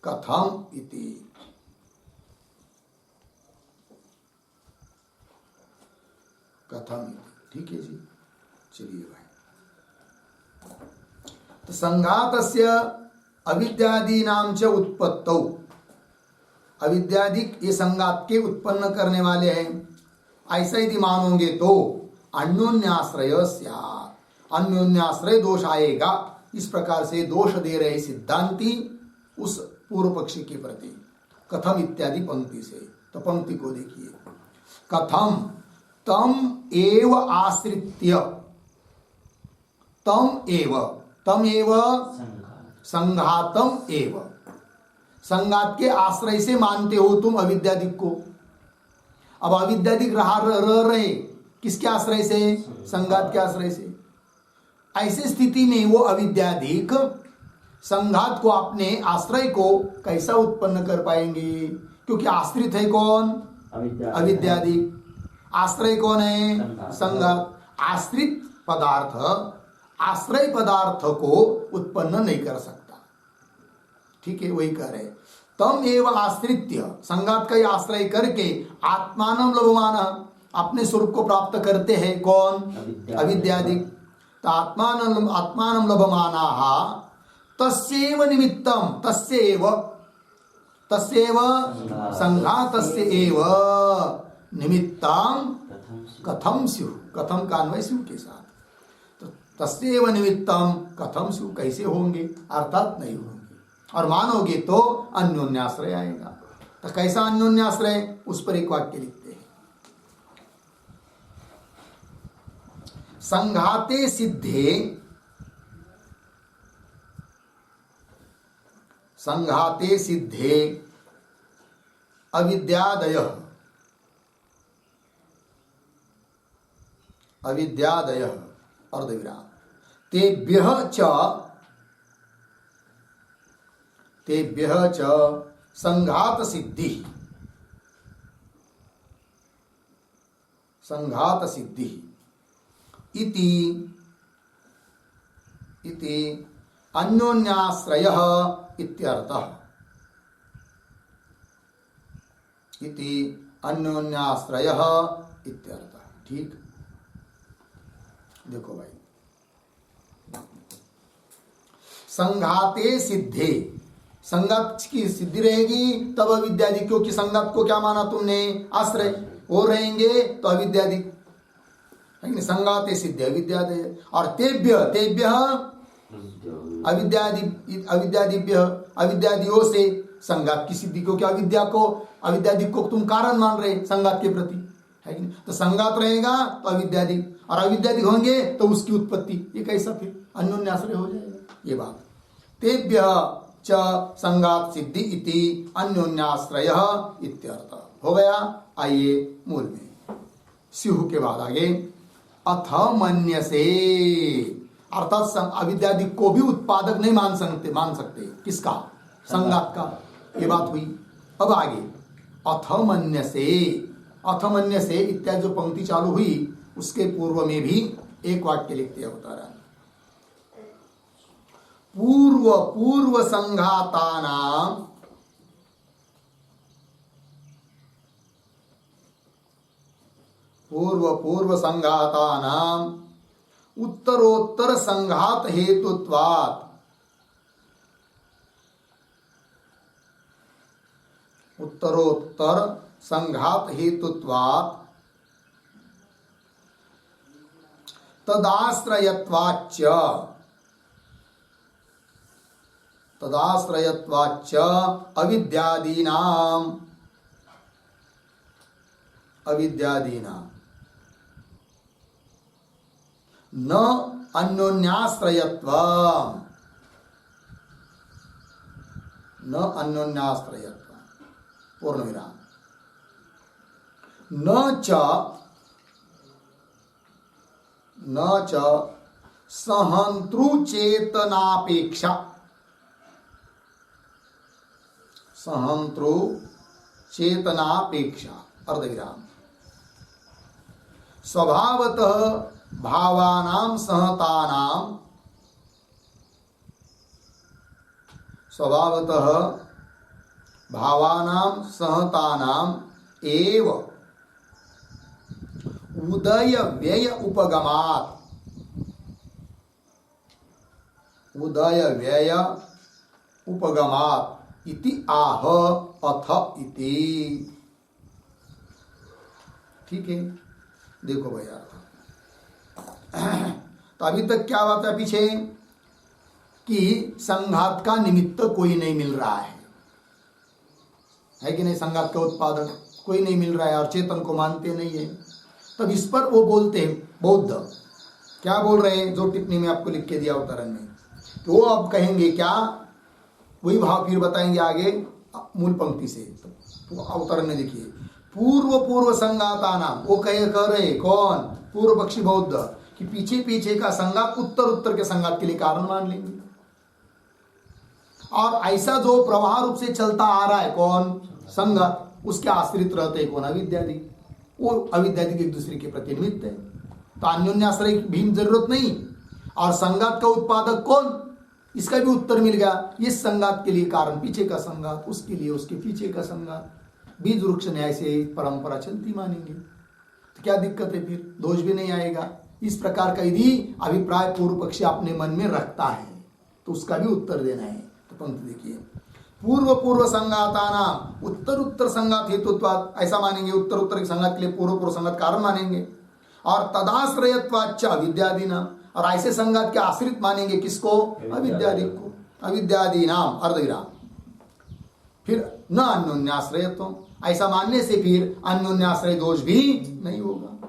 Speaker 1: कथम इति। कथम, ठीक है जी। चलिए भाई, तो संघातस्य अविद्यादीनां च उत्पत्तौ, अविद्यादिक ये संघात के उत्पन्न करने वाले हैं, ऐसा यदि मानोगे तो अन्योन्याश्रय स्यात्, अन्योन्याश्रय दोष आएगा। इस प्रकार से दोष दे रहे सिद्धांति उस पूर्व पक्षी के प्रति कथम इत्यादि पंक्ति से। तो पंक्ति को देखिए, कथम तम एव आश्रित्य, तम एव संघातम एव, संघात के आश्रय से मानते हो तुम अविद्यादिक को। अब अविद्यादिक रह रहे किसके आश्रय से? संघात के आश्रय से। ऐसी स्थिति में वो अविद्यादिक संघात को अपने आश्रय को कैसा उत्पन्न कर पाएंगे? क्योंकि आश्रित है कौन? अविद्यादिक। आश्रय कौन है? संघात। आश्रित पदार्थ आश्रय पदार्थ को उत्पन्न नहीं कर सकता। ठीक है, वही कह रहे। तम एवं आश्रित्य, संघात का आश्रय करके आत्मानं लभमानः, अपने स्वरूप को प्राप्त करते हैं कौन? अविद्यादिक। तो आत्मानं लभमानाः तस्यैव निमित्तं, तस्यैव संघातस्य एव निमित्तं कथम स्युः, कथम का अन्वय स्युः के साथ। तो तस्यैव निमित्तं कथम स्युः, कैसे होंगे? अर्थात नहीं होंगे। और मानोगे तो अन्योन्याश्रय आएगा। तो कैसा अन्योन्याश्रय? उस पर एक वाक्य लिखते हैं, संघाते सिद्धे अविद्यादयः अविद्यादयः अर्धविराम तेभ्यः च संघात सिद्धि इति अन्योन्याश्रयः इत्यर्थः। इति अन्योन्याश्रयः इत्यर्थः। ठीक, देखो भाई, संघाते सिद्धे, संघात की सिद्धि रहेगी तब अविद्यादि, क्योंकि संघात को क्या माना तुमने? आश्रय, वो रहेंगे तो अविद्यादि, संघाते सिद्धे अविद्यादय। और तेभ्य अविद्यादिभ्य अविद्यादियों से संघात की सिद्धि को, क्या अविद्या को, अविद्यादि को तुम कारण मान रहे संघात के प्रति, है कि नहीं? तो संघात रहेगा तो अविद्यादि, और अविद्यादि होंगे तो उसकी उत्पत्ति, ये कैसा फिर अन्योन्याश्रय हो जाएगा। ये बात, तेभ्य च संघात सिद्धि इति अन्योन्याश्रयः इत्यर्थ हो गया। आइए मूल में, स्युः के बाद आगे अथ मन्यसे, अर्थात अविद्यादि को भी उत्पादक नहीं मान सकते किसका? संघात का। ये बात हुई। अब आगे अथ मन्यसे इत्यादि जो पंक्ति चालू हुई उसके पूर्व में भी एक वाक्य लिखते हैं बता रहा है, पूर्व संघातानां पूर्व संघातानां उत्तरोत्तर संघात हेतुत्वात् तदाश्रयत्वाच्च अविद्यादीनां न अन्योन्याश्रयत्व पूर्ण विराम न च सहंतृचेतनापेक्षा अर्धविराम स्वभावतः भावानां सहतानां एव उदय व्यय उपगमात् इति आह अथ इति। ठीक है, देखो भैया, तो अभी तक क्या बात है पीछे कि संघात का निमित्त कोई नहीं मिल रहा है कि नहीं? संघात का उत्पादक कोई नहीं मिल रहा है और चेतन को मानते नहीं है। तब इस पर वो बोलते हैं बौद्ध, क्या बोल रहे हैं? जो टिप्पणी में आपको लिख के दिया अवतरण में, तो वो अब कहेंगे क्या? वही भाव फिर बताएंगे आगे मूल पंक्ति से। तो अवतरण में देखिए, पूर्व संघाताना, वो कह रहे कौन? पूर्व पक्षी बौद्ध, कि पीछे का संघात उत्तर के संघात के लिए कारण मान लेंगे। और ऐसा जो प्रवाह रूप से चलता आ रहा है कौन? संघात, उसके आश्रित रहते कौन? अविद्यादि। वो अविद्यादि एक दूसरे के प्रति निमित्त है, तो अन्योन्याश्रय भी जरूरत नहीं। और संघात का उत्पादक कौन? इसका भी उत्तर मिल गया। इस संघात के लिए कारण पीछे का संघात, उसके लिए उसके पीछे का संघात, बीज वृक्ष न्याय से परंपरा चलती मानेंगे, तो क्या दिक्कत है? फिर दोष भी नहीं आएगा। इस प्रकार का यदि अभिप्राय पूर्व पक्षी अपने मन में रखता है तो उसका भी उत्तर देना है। तो पंक्ति देखिए, पूर्व संघाताना उत्तर संघात हेतुत्वात्, ऐसा मानेंगे उत्तर के संघात के लिए पूर्व संघात कारण मानेंगे। और तदाश्रयत्वाच्च अविद्यादीनां, और ऐसे संघात के आश्रित मानेंगे किसको? अविद्यादि को। अविद्यादीनां अर्धविराम, फिर न अन्योन्याश्रयत्व, ऐसा मानने से फिर अन्योन्याश्रय दोष भी नहीं होगा।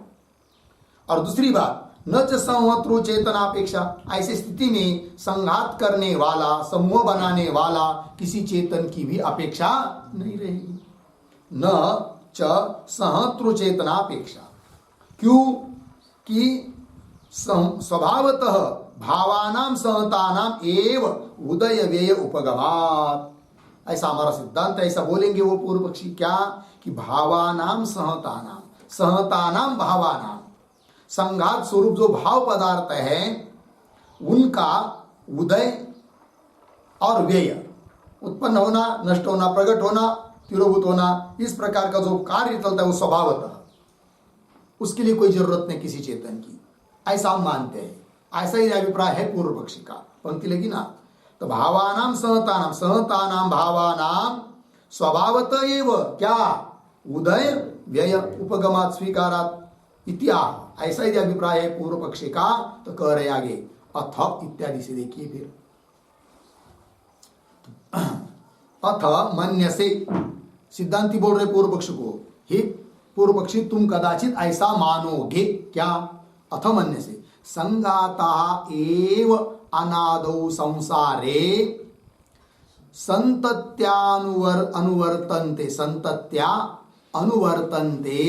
Speaker 1: और दूसरी बात, न च संहतृ चेतनापेक्षा, ऐसी स्थिति में संघात करने वाला, समूह बनाने वाला किसी चेतन की भी अपेक्षा नहीं रहेगी। न च सहतृ चेतनापेक्षा, क्यों? कि स्वभावतः भावानाम सहतानाम एव उदय व्यय उपगमात। ऐसा हमारा सिद्धांत है, ऐसा बोलेंगे वो पूर्व पक्षी क्या कि भावानाम सहतानाम, सहतानाम भावानाम, संघात स्वरूप जो भाव पदार्थ है उनका उदय और व्यय, उत्पन्न होना, नष्ट होना, प्रकट होना, तिरोभूत होना, इस प्रकार का जो कार्य चलता है वो स्वभावतः, उसके लिए कोई जरूरत नहीं किसी चेतन की, ऐसा हम मानते हैं। ऐसा ही अभिप्राय है पूर्व पक्षी का। पंक्ति लगी ना, तो भावानाम सहतानाम, सहतानाम भावानाम स्वभावतः एव क्या उदय व्यय उपगमात स्वीकारात इत्याह, ऐसा ही अभिप्राय है पूर्व पक्षी का। तो कह रहे आगे अथ इत्यादि से देखिए फिर, अथ मन्यसे, सिद्धांति बोल रहे पूर्व पक्ष को, हे पूर्व पक्षी तुम कदाचित ऐसा मानोगे क्या, अथ मन्यसे संगाता एव अनादौ संसारे अनुवर्तन्ते, संतत्या अनुवर्तन्ते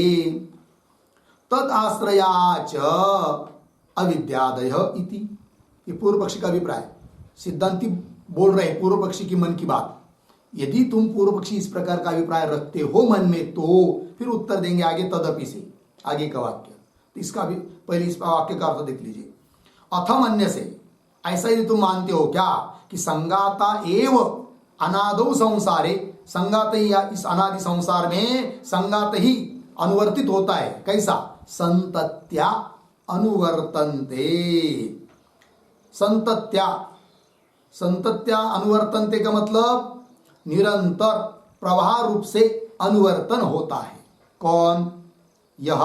Speaker 1: तद आश्रया च अविद्यादयः इति। ये पूर्व पक्षी का अभिप्राय, सिद्धांति बोल रहे पूर्व पक्षी की मन की बात। यदि तुम पूर्व पक्षी इस प्रकार का अभिप्राय रखते हो मन में, तो फिर उत्तर देंगे आगे तदपि से, आगे का वाक्य। तो इसका भी पहले इस वाक्य का अर्थ देख लीजिए, अथम अन्य से, ऐसा यदि तुम मानते हो क्या कि संगाता एव अनादौ संसारे, संगात ही इस अनादि संसार में संगात ही अनुवर्तित होता है, कैसा, संतत्या अनुवर्तन्ते, संतत्या, संतत्या अनुवर्तन्ते का मतलब निरंतर प्रवाह रूप से अनुवर्तन होता है। कौन, यह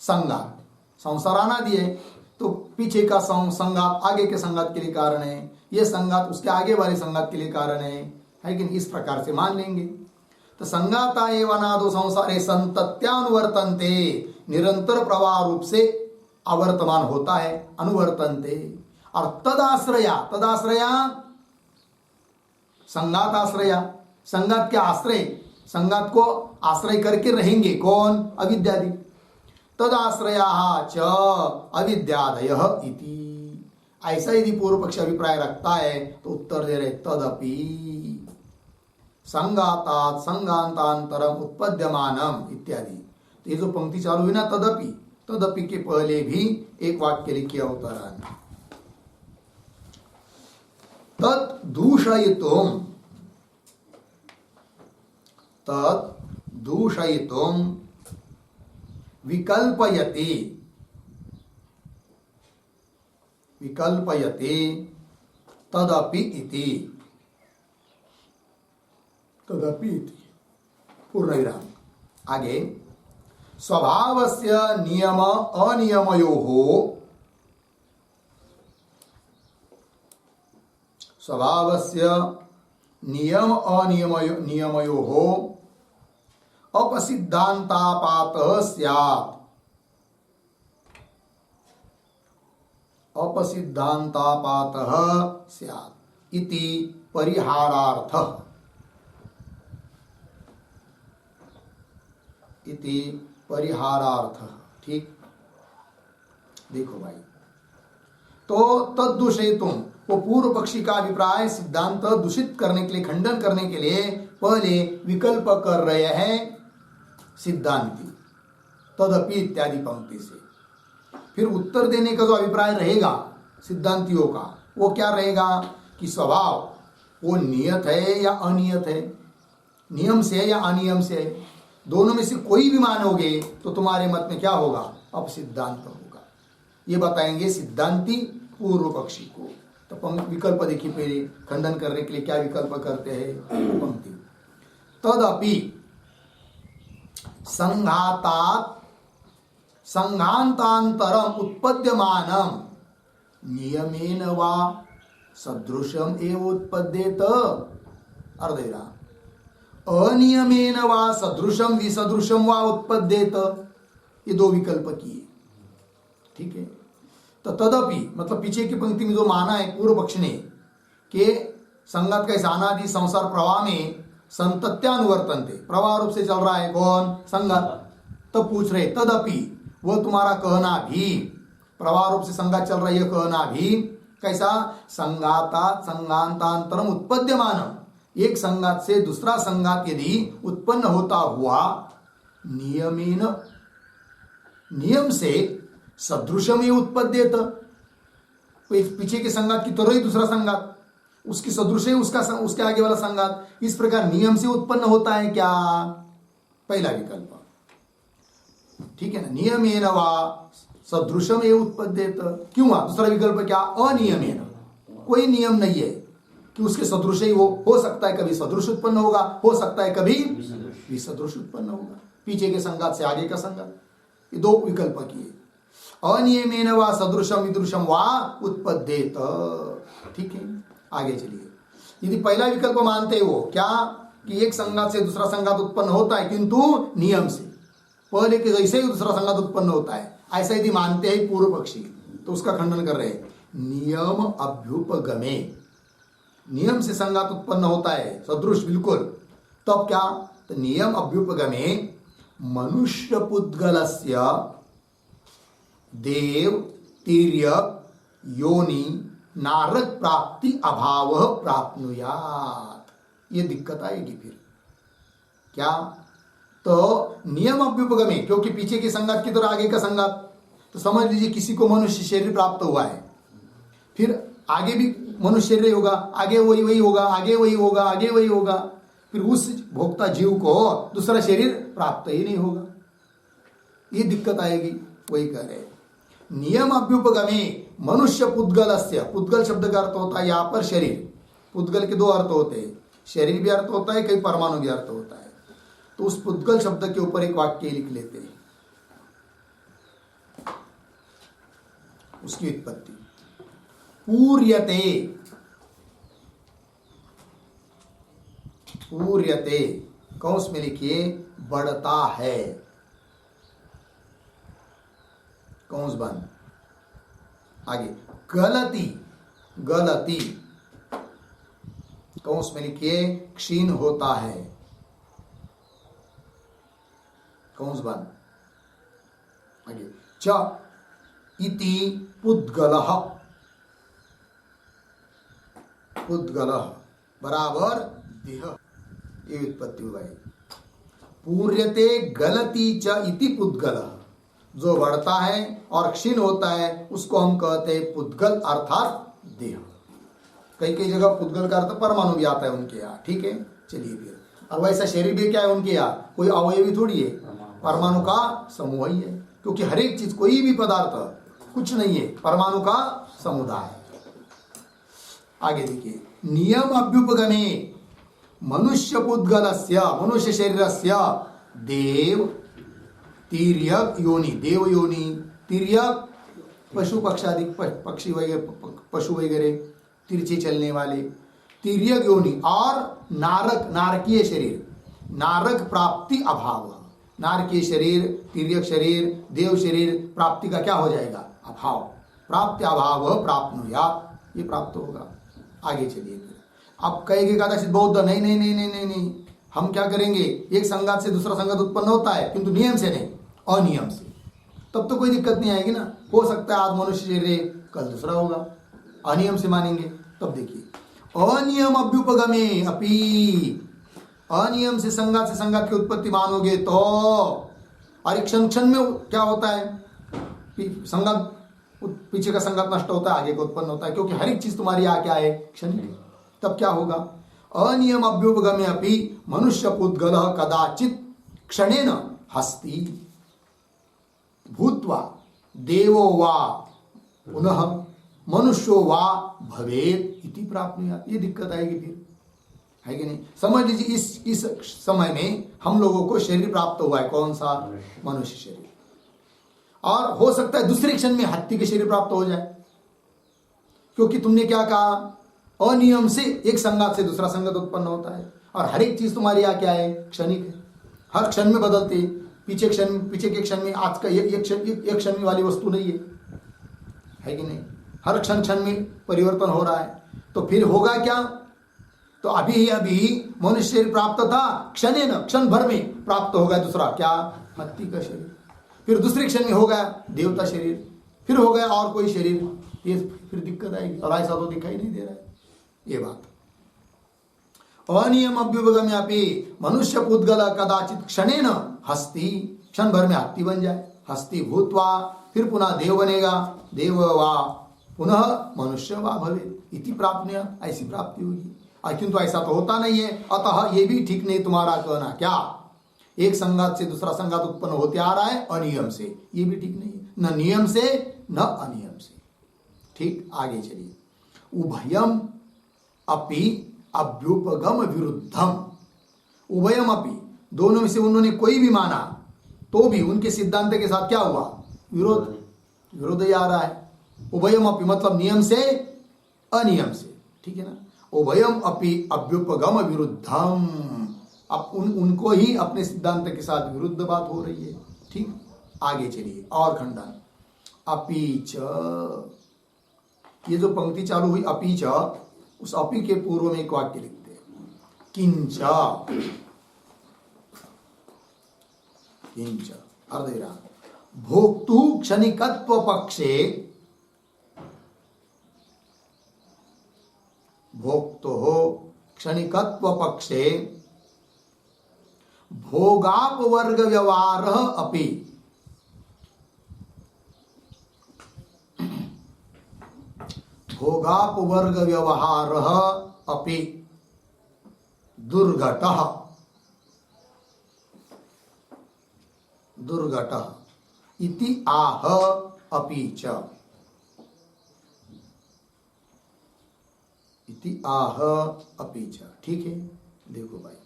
Speaker 1: संगात, संसार अनादि है तो पीछे का संगात आगे के संगात के लिए कारण है, यह संगात उसके आगे वाले संगात के लिए कारण है कि नहीं, इस प्रकार से मान लेंगे। तो संगाता एव अनादो संसारे संतत्यानुवर्तन्ते, निरंतर प्रवाह रूप से अवर्तमान होता है, अनुवर्तन्ते। और तदाश्रया, तदाश्रया संगात आश्रया, संगात के आश्रय, संगात को आश्रय करके रहेंगे कौन, अविद्यादि। तदाश्रया च अविद्यादयः इति, ऐसा यदि पूर्व पक्ष अभिप्राय रखता है तो उत्तर दे रहे तदपि संगातात् संगांतांतरम उत्पद्यमानम इत्यादि। तो ये जो पंक्ति चालू हुई ना तदपि, तदपि के पहले भी एक वाक्य लिखिए अवतरण, तत् दूषयितुम, तत् दूषयितुम विकल्पयति, विकल्पयति तदपि इति, तदपि इति पूर्ण विराम। आगे स्वभावस्य नियम अनियमयोः, स्वभावस्य नियम अनियमयोः अपसिद्धांतापातः स्यात्, अपसिद्धांतापातः स्यात् इति परिहारार्थः, इति परिहारार्थः। ठीक, देखो भाई, तो तद्दूषयितुम, वो पूर्व पक्षी का अभिप्राय सिद्धांत दूषित करने के लिए, खंडन करने के लिए पहले विकल्प कर रहे हैं सिद्धांति, तदपि इत्यादि पंक्ति से। फिर उत्तर देने का जो अभिप्राय रहेगा सिद्धांतियों का, वो क्या रहेगा कि स्वभाव वो नियत है या अनियत है, नियम से है या अनियम से है, दोनों में से कोई भी मानोगे तो तुम्हारे मत में क्या होगा, अब सिद्धांत होगा। ये बताएंगे सिद्धांति पूर्व पक्षी को। तो विकल्प देखिए पहले, खंडन करने के लिए क्या विकल्प करते हैं पंक्ति, तदपि संघातात् संघांतांतरम उत्पद्यमानम नियमेन वा सदृशम एव उत्पद्येत, अर्धविराम, अनियमेन वा सदृशम विसदृशम वा उत्पद्येत, ये दो विकल्प किए। ठीक है, तो तदपि मतलब पीछे की पंक्ति में जो माना है पूर्व पक्ष ने कि संगत का अनादि संसार प्रवाह में संतत्यानुवर्तनते, प्रवाह रूप से चल रहा है कौन, संगत, तो पूछ रहे तदपि वह तुम्हारा कहना भी, प्रवाह रूप से संगात चल रही है, कहना भी कैसा, संगाता संगांतांतरम उत्पद्यमान, एक संगात से दूसरा संगात यदि उत्पन्न होता हुआ नियमेन, नियम से सदृशम उत्पद्येत, पीछे के संगात की तरह ही दूसरा संगात उसकी सदृश है, उसके आगे वाला संगात, इस प्रकार नियम से उत्पन्न होता है क्या, पहला विकल्प, ठीक है ना, नियमेन वा सदृशम एव उत्पद्येत, क्यों दूसरा विकल्प क्या, अनियमेन, कोई नियम नहीं है कि उसके सदृश ही वो हो सकता है कभी सदृश उत्पन्न होगा, हो सकता है कभी विसदृश उत्पन्न होगा, पीछे के संगात से आगे का संगात, ये दो विकल्प किए, अनियमेन वा सदृशम विदृशम वा उत्पद्येत, ठीक है। आगे चलिए, यदि पहला विकल्प मानते हो क्या कि एक संगात से दूसरा संगात उत्पन्न होता है किंतु नियम से, पहले के जैसे ही दूसरा संगात उत्पन्न होता है, ऐसा यदि मानते हैं पूर्व पक्षी, तो उसका खंडन कर रहे हैं, नियम अभ्युपगमे, नियम से संगात उत्पन्न होता है सदृश बिल्कुल, तब क्या, तो नियम अभ्युपगमे मनुष्य पुद्गलस्य देव तिर्यक योनि नारक प्राप्ति अभाव प्राप्नुयात, ये दिक्कत आएगी फिर क्या, तो नियम अभ्युपगमे, क्योंकि पीछे के संगात की तरह आगे का संगात, तो समझ लीजिए किसी को मनुष्य शरीर प्राप्त हुआ है, फिर आगे भी मनुष्य शरीर होगा, आगे वही होगा, आगे वही होगा, आगे वही होगा, फिर उस भोक्ता जीव को दूसरा शरीर प्राप्त ही नहीं होगा, ये दिक्कत आएगी, वही कह रहे। नियम अभ्युपगमे मनुष्य पुद्गलस्य, पुद्गल शब्द का अर्थ होता है यहाँ पर शरीर, पुद्गल के दो अर्थ होते हैं, शरीर भी अर्थ होता है, कई परमाणु भी अर्थ होता है, तो उस पुद्गल शब्द के ऊपर एक वाक्य लिख लेते हैं, उसकी उत्पत्ति, पूर्यते, पूर्यते कौंस में लिखिए बढ़ता है, कौंस बंद, आगे गलती, गलती कौंस में लिखिए क्षीण होता है, कौंस बंद, आगे च इति पुद्गलः, पुद्गलः बराबर देह, ये उत्पत्ति हुआ है, पूर्यते गलती च इति पुद्गलः, जो बढ़ता है और क्षीण होता है उसको हम कहते हैं पुद्गल अर्थात देह, कई कई जगह पुद्गल का अर्थ परमाणु भी आता है उनके यहाँ, ठीक है। चलिए फिर, और वैसा शरीर भी क्या है उनके यहाँ, कोई अवयवी थोड़ी है, परमाणु का समूह ही है, क्योंकि हर एक चीज, कोई भी पदार्थ कुछ नहीं है, परमाणु का समुदाय। आगे देखिए, नियम अभ्युपगमे मनुष्य पुद्गलस्य, मनुष्य शरीरस्य देव तिर्यक योनि, देव योनि, तिर्यक पशु पक्षादि, पक्षी वगैरह, पशु वगैरह तिरछे चलने वाले, तिर्यक योनि, और नारक, नारकीय शरीर, नारक प्राप्ति अभाव, नारकीय शरीर, तिर्यक शरीर, देव शरीर प्राप्ति का क्या हो जाएगा, अभाव, प्राप्ति अभाव प्राप्नुयात, ये प्राप्त होगा। आगे चलिए फिर, अब कहेंगे कदाचित बौद्ध, नहीं नहीं नहीं नहीं नहीं नहीं, हम क्या करेंगे, एक संगात से दूसरा संगात उत्पन्न होता है किंतु नियम से नहीं, अनियम से, तब तो कोई दिक्कत नहीं आएगी ना, हो सकता है आज मनुष्य शरीर कल दूसरा होगा, अनियम से मानेंगे, तब देखिए अनियम अभ्युपगमे अपि, अनियम से संगात की उत्पत्ति मानोगे तो, और एक क्षण में क्या होता है, संगात, पीछे का संगात नष्ट होता है, आगे का उत्पन्न होता है, क्योंकि हर एक चीज तुम्हारी यहाँ क्या है, क्षणिक, तब क्या होगा, अनियम अभ्युपगमे अपि मनुष्य पुद्गलः कदाचित क्षणेन हस्ति भूत्वा देवो वा पुनः मनुष्यो वा भवेत् इति प्राप्नुयात्, ये दिक्कत आएगी फिर, है कि नहीं। समझ लीजिए इस समय में हम लोगों को शरीर प्राप्त हुआ है, कौन सा, मनुष्य शरीर, और हो सकता है दूसरे क्षण में हाथी के शरीर प्राप्त हो जाए, क्योंकि तुमने क्या कहा, अनियम से एक संगात से दूसरा संगात उत्पन्न होता है, और हर एक चीज तुम्हारे यहाँ क्या है, क्षणिक है, हर क्षण में बदलती है, पीछे के क्षण में आज का एक क्षण में वाली वस्तु नहीं है कि नहीं, हर क्षण में परिवर्तन हो रहा है, तो फिर होगा क्या, तो अभी मनुष्य शरीर प्राप्त था, क्षण भर में प्राप्त होगा दूसरा क्या, हाथी का शरीर, फिर दूसरे क्षण में हो गया देवता शरीर, फिर हो गया और कोई शरीर, ये फिर दिक्कत आएगी। और ऐसा तो दिखाई नहीं दे रहा है ये बात। अनियम अभ्युपगम्यापि मनुष्य पुद्गल कदाचित क्षणेन हस्ती, क्षण भर में हाथी बन जाए, हस्ती भूतवा, फिर पुनः देव बनेगा, देव वा पुनः मनुष्य वा भवे इति प्राप्य, ऐसी प्राप्ति होगी। किंतु ऐसा तो होता नहीं है, अतः ये भी ठीक नहीं तुम्हारा कहना। क्या एक संगात से दूसरा संगात उत्पन्न होते आ रहा है अनियम से, ये भी ठीक नहीं है, न नियम से न अनियम से। ठीक, आगे चलिए। उभयम अपि अभ्युपगम विरुद्धम, उभयम अपि, दोनों में से उन्होंने कोई भी माना तो भी उनके सिद्धांत के साथ क्या हुआ, विरोध, विरोध ही आ रहा है। उभयम अपि मतलब नियम से अनियम से, ठीक है ना। उभयम अपि अभ्युपगम विरुद्धम, अब उनको ही अपने सिद्धांत के साथ विरुद्ध बात हो रही है। ठीक, आगे चलिए और खंडन। अपीच, ये जो पंक्ति चालू हुई अपीच, उस अपी के पूर्व में एक वाक्य लिखते हैं, किंच, किंच अर्धविराम, भोक्तु क्षणिकत्व पक्षे, भोक्तो क्षणिकत्व पक्षे भोगापवर्ग व्यवहार अपि, भोगापवर्ग व्यवहार अपि दुर्घटः, दुर्घटः इति आह अपि च, इति आह अपि च। ठीक है, देखो भाई,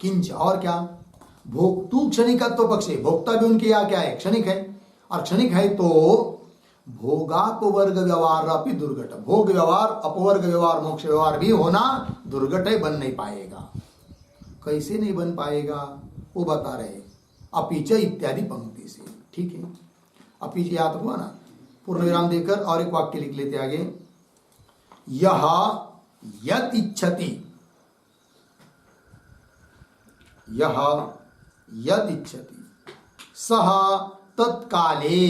Speaker 1: किंच और क्या, भोक्तु क्षणिकत्व पक्षे, भोक्ता भी उनके यहाँ क्या है, क्षणिक है, और क्षणिक है तो भोगापवर्ग व्यवहार अपि दुर्घट, भोग व्यवहार, अपवर्ग व्यवहार, मोक्ष व्यवहार भी होना दुर्घट है, बन नहीं पाएगा। कैसे नहीं बन पाएगा वो बता रहे, अपिच इत्यादि पंक्ति से। ठीक है, अपिच याद हुआ ना, पूर्ण विराम देकर और एक वाक्य लिख लेते आगे। यह यत् इच्छति, यह यत् इच्छति सह तत्काले,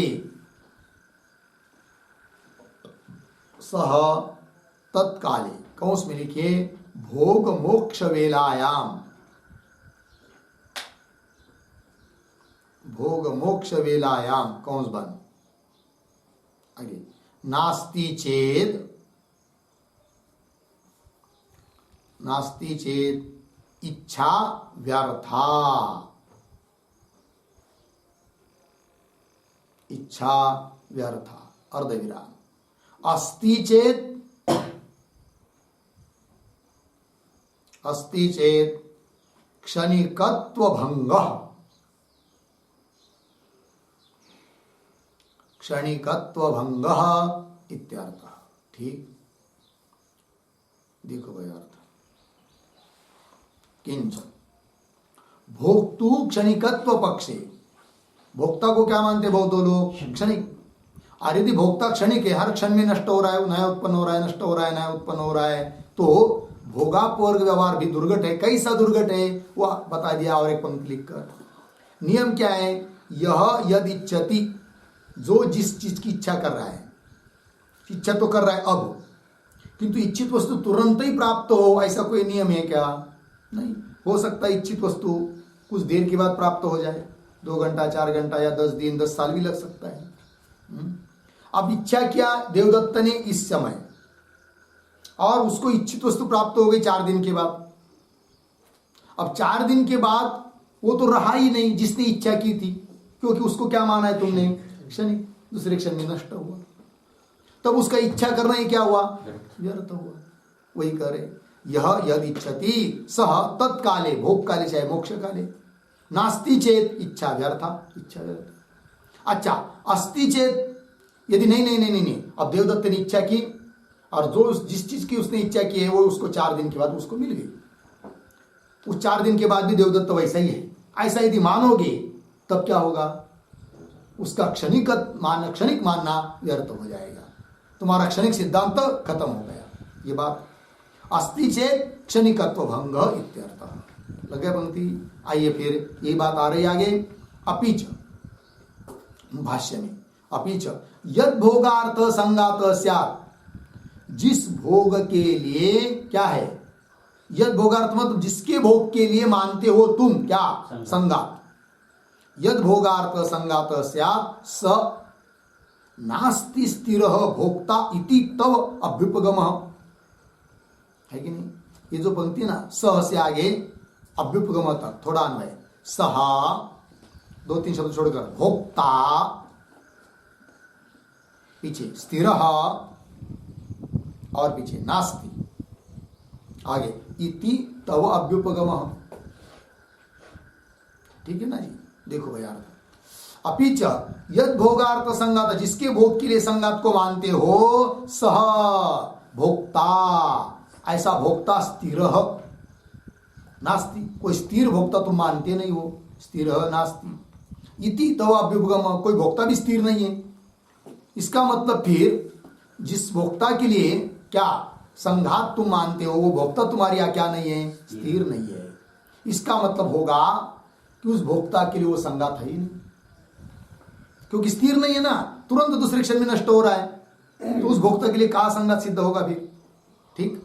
Speaker 1: सह तत्काले, कौंस में लिखिए भोग मोक्ष वेलायाम, भोग मोक्ष वेलायाम कौंस बंद, आगे नास्ति चेद, नास्ति चेद इच्छा व्यर्था, इच्छा व्यर्था अर्धविराम, अस्ति चेत, अस्ति चेत क्षणिकत्व भंगः, क्षणिकत्व भंगः इत्यर्थः। ठीक, देखो भाई अर्थ, किंच भोक्तु क्षणिकत्व पक्षे, भोक्ता को क्या मानते बहुत दो लोग, क्षणिक। और यदि भोक्ता क्षणिक है, हर क्षण में नष्ट हो रहा है, नया उत्पन्न हो रहा है, नष्ट हो रहा है, नया उत्पन्न हो रहा है, तो भोगापवर्ग व्यवहार भी दुर्घट है। कैसा दुर्घट है वो बता दिया और एक पंक्ति लिखकर। नियम क्या है, यह यदि इच्छति, जो जिस चीज की इच्छा कर रहा है, इच्छा तो कर रहा है अब, किंतु इच्छित वस्तु तुरंत ही प्राप्त हो, ऐसा कोई नियम है क्या, नहीं। हो सकता है इच्छित वस्तु कुछ देर के बाद प्राप्त हो जाए, 2 घंटा 4 घंटा या 10 दिन 10 साल भी लग सकता है। अब इच्छा किया देवदत्त ने इस समय, और उसको इच्छित वस्तु प्राप्त हो गई 4 दिन के बाद। अब 4 दिन के बाद वो तो रहा ही नहीं जिसने इच्छा की थी, क्योंकि उसको क्या माना है तुमने, क्षणिक, दूसरे क्षण में नष्ट हुआ। तब उसका इच्छा करना ही क्या हुआ, व्यर्थ हुआ। वही करे, यह यदि इच्छति सह तत्काले, भोग काले चाहे मोक्ष काले, नास्ति चेत इच्छा व्यर्था, इच्छा व्यर्थ। अच्छा, अस्ति चेत, यदि नहीं नहीं नहीं नहीं नहीं, अब देवदत्त ने इच्छा की और जो जिस चीज की उसने इच्छा की है वो उसको 4 दिन के बाद उसको मिल गई, उस 4 दिन के बाद भी देवदत्त वैसा ही है, ऐसा यदि मानोगे तब क्या होगा, उसका क्षणिक मानना व्यर्थ हो जाएगा, तुम्हारा क्षणिक सिद्धांत खत्म हो गया। ये बात अस्ति चेत क्षणिकत्व भंग इत्यर्थ। लग गया पंक्ति। आइए फिर ये बात आ रही आगे, अपिच भाष्य में, अपिच यद भोगार्थ संगात स्यात्, जिस भोग के लिए क्या है, यद भोगार्थ मतलब जिसके भोग के लिए मानते हो तुम क्या, संगात, यद भोगार्थ संगात स्यात् स नास्ति स्थिर भोक्ता इति तव अभ्युपगम, है कि नहीं। ये जो पंक्ति ना, सह से आगे अभ्युपगम तक थोड़ा अन्वय, सहा 2-3 शब्द छोड़कर, भोक्ता पीछे, स्थिर और पीछे नास्ति, आगे इति तव अभ्युपगम, ठीक है ना जी। देखो भाई यार, अपिच यद भोगार्थ संगात, जिसके भोग के लिए संगात को मानते हो, सह भोक्ता, ऐसा भोक्ता स्थिर नास्ति, कोई स्थिर भोक्ता तुम मानते नहीं हो, स्थिर नास्ति, इति तव अभ्युपगम, कोई भोक्ता भी स्थिर नहीं है। इसका मतलब फिर जिस भोक्ता के लिए क्या संघात तुम मानते हो, वो भोक्ता तुम्हारी यहाँ क्या नहीं है, स्थिर नहीं है। इसका मतलब होगा कि उस भोक्ता के लिए वो संघात है ही नहीं, क्योंकि स्थिर नहीं है ना, तुरंत दूसरे क्षण में नष्ट हो रहा है, तो उस भोक्ता के लिए कहाँ संघात सिद्ध होगा फिर, ठीक।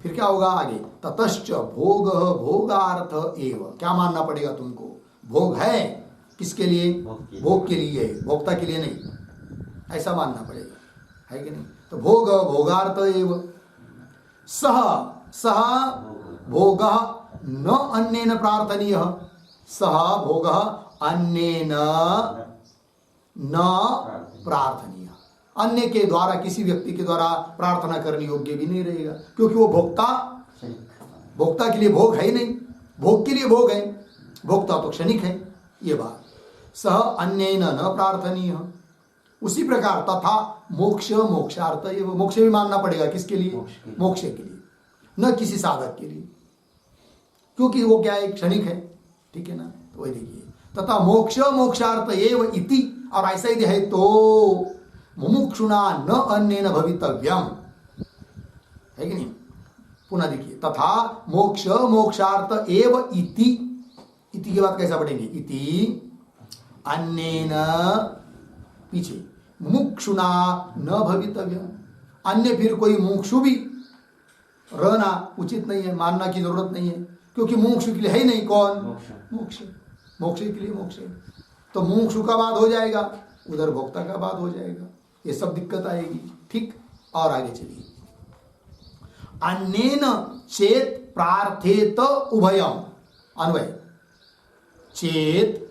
Speaker 1: फिर क्या होगा आगे, ततश्च भोग भोगार्थ एव, क्या मानना पड़ेगा तुमको, भोग है किसके लिए, भोग के लिए, भोक्ता के लिए नहीं, ऐसा मानना पड़ेगा, है कि नहीं। तो भोग भोगार्थ एव, सह सह भोग न अन्येन प्रार्थनीय, सह भोग अन्येन न प्रार्थनीय, अन्य के द्वारा, किसी व्यक्ति के द्वारा प्रार्थना करने योग्य भी नहीं रहेगा, क्योंकि वो भोक्ता के लिए भोग है ही नहीं, भोग के लिए भोग है, भोक्ता तो क्षणिक है, ये बात। सह अन्येन न प्रार्थनीय, उसी प्रकार तथा मोक्ष मोक्षार्थ, ये मोक्ष भी मानना पड़ेगा किसके लिए, मोक्ष के लिए, न किसी साधक के लिए, क्योंकि वो क्या है, क्षणिक है, ठीक है ना। तो वही देखिए, तथा मोक्ष मोक्षार्थ एव इति, और ऐसा ही है तो मुमुक्षुना न अन्येन भवितव्यम, है कि नहीं। पुनः देखिए, तथा मोक्ष मोक्षार्थ एव इति, इति के बाद कैसा पढ़ेंगे, इति अन्येन पीछे मुमुक्षुना न भवितव्यम, अन्य फिर कोई मुमुक्षु भी रहना उचित नहीं है, मानना की जरूरत नहीं है, क्योंकि मुमुक्षु के लिए है ही नहीं कौन, मोक्ष, मोक्ष के लिए मोक्ष है, तो मुमुक्षु का बाद हो जाएगा, उधर भोक्ता का बाद हो जाएगा, ये सब दिक्कत आएगी, ठीक। और आगे चलिए, अन्येन चेत प्रार्थेत उभयम, अन्वय, चेत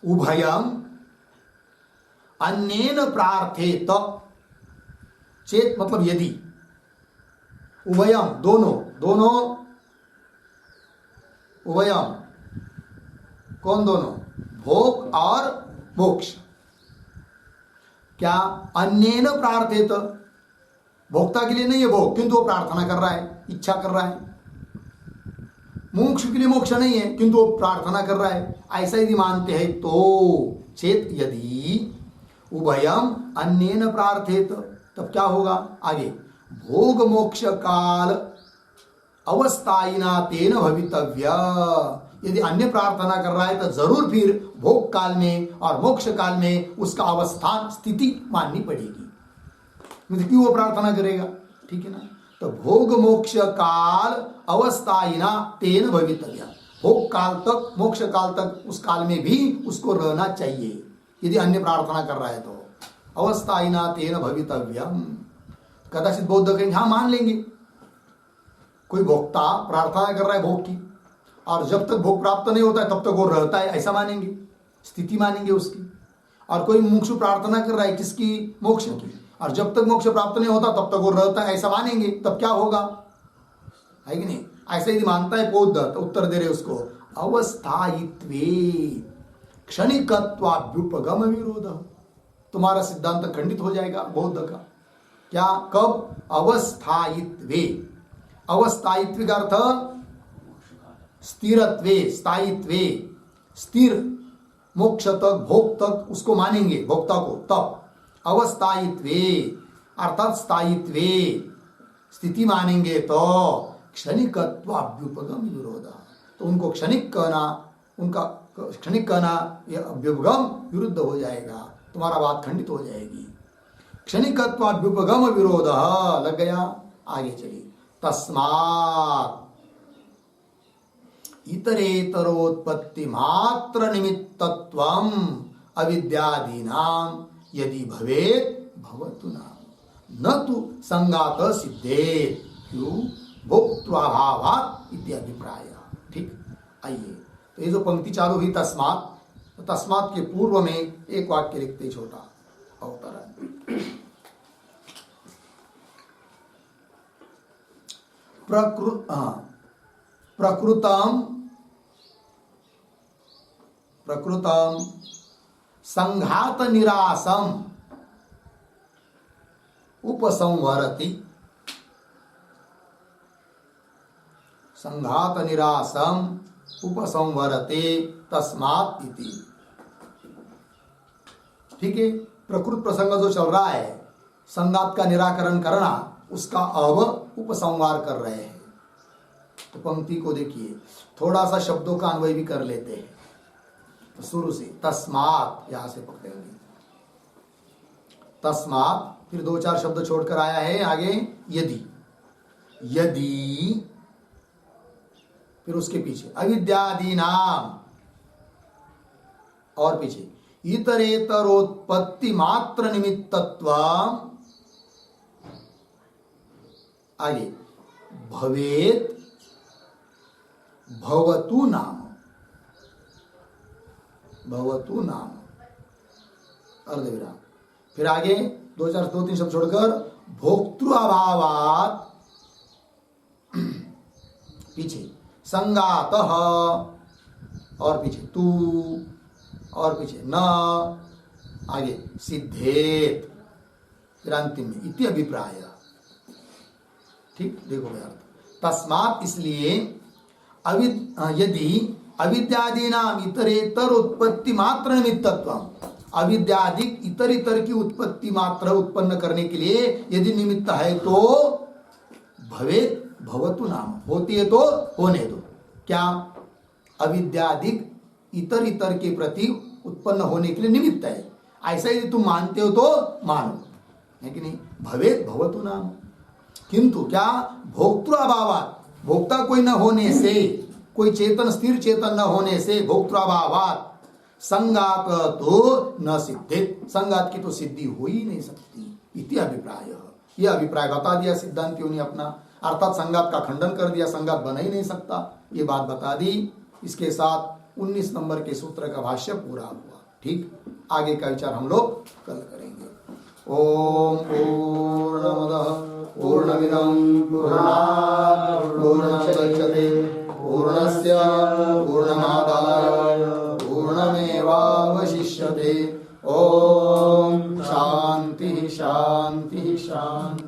Speaker 1: उभयम अन्येन प्रार्थेत, चेत मतलब यदि, उभयम दोनों, दोनों उभयम कौन दोनों, भोग और मोक्ष, क्या अन्येन प्रार्थेत, भोक्ता के लिए नहीं है भोग, किंतु वो प्रार्थना कर रहा है, इच्छा कर रहा है, मोक्ष के लिए मोक्ष नहीं है किंतु वो प्रार्थना कर रहा है, ऐसा यदि मानते हैं तो, चेत यदि उभयम अन्येन प्रार्थेत, तब क्या होगा आगे, भोग मोक्ष काल अवस्थायिना तेन भवितव्य, यदि अन्य प्रार्थना कर रहा है तो जरूर फिर भोग काल में और मोक्ष काल में उसका अवस्थान स्थिति माननी पड़ेगी, मतलब क्यों वो प्रार्थना करेगा, ठीक है ना। तो भोग मोक्ष काल अवस्थायिना तेन भवितव्य, भोग काल तक मोक्ष काल तक उस काल में भी उसको रहना चाहिए, यदि अन्य प्रार्थना कर रहा है तो, अवस्थायिना तेन भवितव्यम। कदाचित बौद्ध कहेंगे हाँ मान लेंगे, कोई भोक्ता प्रार्थना कर रहा है भोग की, और जब तक भोग प्राप्त नहीं होता है तब तक वो रहता है, ऐसा मानेंगे, स्थिति मानेंगे उसकी। और कोई मुमुक्षु प्रार्थना कर रहा है किसकी, मोक्ष की, और जब तक मोक्ष प्राप्त नहीं होता तब तक वो रहता है, ऐसा मानेंगे, तब क्या होगा, है कि नहीं। ऐसे यदि मानता है बौद्ध तो उत्तर दे रहे उसको, अवस्थायित्वे क्षणिकत्वाभ्युपगम विरोध, तुम्हारा सिद्धांत खंडित हो जाएगा बौद्ध का। क्या, कब, अवस्थायित्वे, अवस्थायित्व का अर्थ स्थिरत्वे, स्थायित्वे, स्थिर, मोक्ष तक भोग तक उसको मानेंगे भोक्ता को, तब अवस्थायित्वे अर्थात स्थायित्वे, स्थिति मानेंगे तो क्षणिकत्वाभ्युपगम विरोध। तो उनको क्षणिक कहना, उनका क्षणिक कहना यह अभ्युपगम विरुद्ध हो जाएगा, तुम्हारा बात खंडित हो जाएगी। क्षणिकत्वाभ्युपगम विरोध लग गया। आगे चलिए, तस्मात् इतरेतरोत्पत्ति मात्र निमित्तत्वम अविद्यादीनां यदि भवेत् भवतु नाम न तु संगात सिद्धेत् क्यों भोक्तृभावात् इति अभिप्राय। ठीक, आइए, तो ये जो पंक्ति चालू हुई तस्मात्, तो तस्मात् के पूर्व में एक वाक्य लिखते, छोटा अवतरण। प्रकृतम संघात निरासम उपसंवरति, संघात निरासम उपसंवरते तस्मात् इति। ठीक है, प्रकृत प्रसंग जो चल रहा है, संघात का निराकरण करना, उसका अब उपसंहार कर रहे हैं। तो पंक्ति को देखिए, थोड़ा सा शब्दों का अन्वय भी कर लेते हैं। तो शुरू से तस्मात् यहां से पकड़ेंगे, तस्मात्, फिर दो चार शब्द छोड़कर आया है आगे यदि, यदि, फिर उसके पीछे अविद्यादि नाम, और पीछे इतरेतरोत्पत्ति मात्र निमित्तत्व, आगे भवेत् भवतु नाम, भवतु नाम, अर्धविराम, फिर आगे दो तीन शब्द छोड़कर भोक्तृ अभावात्, पीछे संगातः, और पीछे तू, और पीछे न, आगे सिद्धेत, फिर अंतिम में इति अभिप्राय। ठीक, देखो भाई, तस्मात् इसलिए यदि अविद्यादीनाम इतरेतर उत्पत्ति मात्र निमित्तत्वम, अविद्यादिक इतर इतर की उत्पत्ति मात्र उत्पन्न करने के लिए यदि निमित्त है तो भवेत् भवतु नाम, होती है तो होने दो। क्या? अविद्यादिक इतर इतर के प्रति उत्पन्न होने के लिए निमित्त है, ऐसा यदि तुम मानते हो तो मानो, है कि नहीं? भवेत् भवतु नाम, किंतु क्या? भोक्तृ अभावात्, भोक्ता कोई न होने से, कोई चेतन स्थिर चेतन न होने से, भोक्तृ अभावात् संगात तो न सिद्धित, संगात की तो सिद्धि हो ही नहीं सकती, इति अभिप्राय। यह अभिप्राय बता दिया सिद्धांतियों ने अपना, अर्थात संगात का खंडन कर दिया, संगात बना ही नहीं सकता, ये बात बता दी। इसके साथ 19 नंबर के सूत्र का भाष्य पूरा हुआ। ठीक, आगे का विचार हम लोग कल करेंगे। ओम पूर्णमदः पूर्णमिदं पूर्णात् पूर्णमुदच्यते पूर्णस्य पूर्णमादाय पूर्णमेवावशिष्यते। ओम शांति शांति शांति।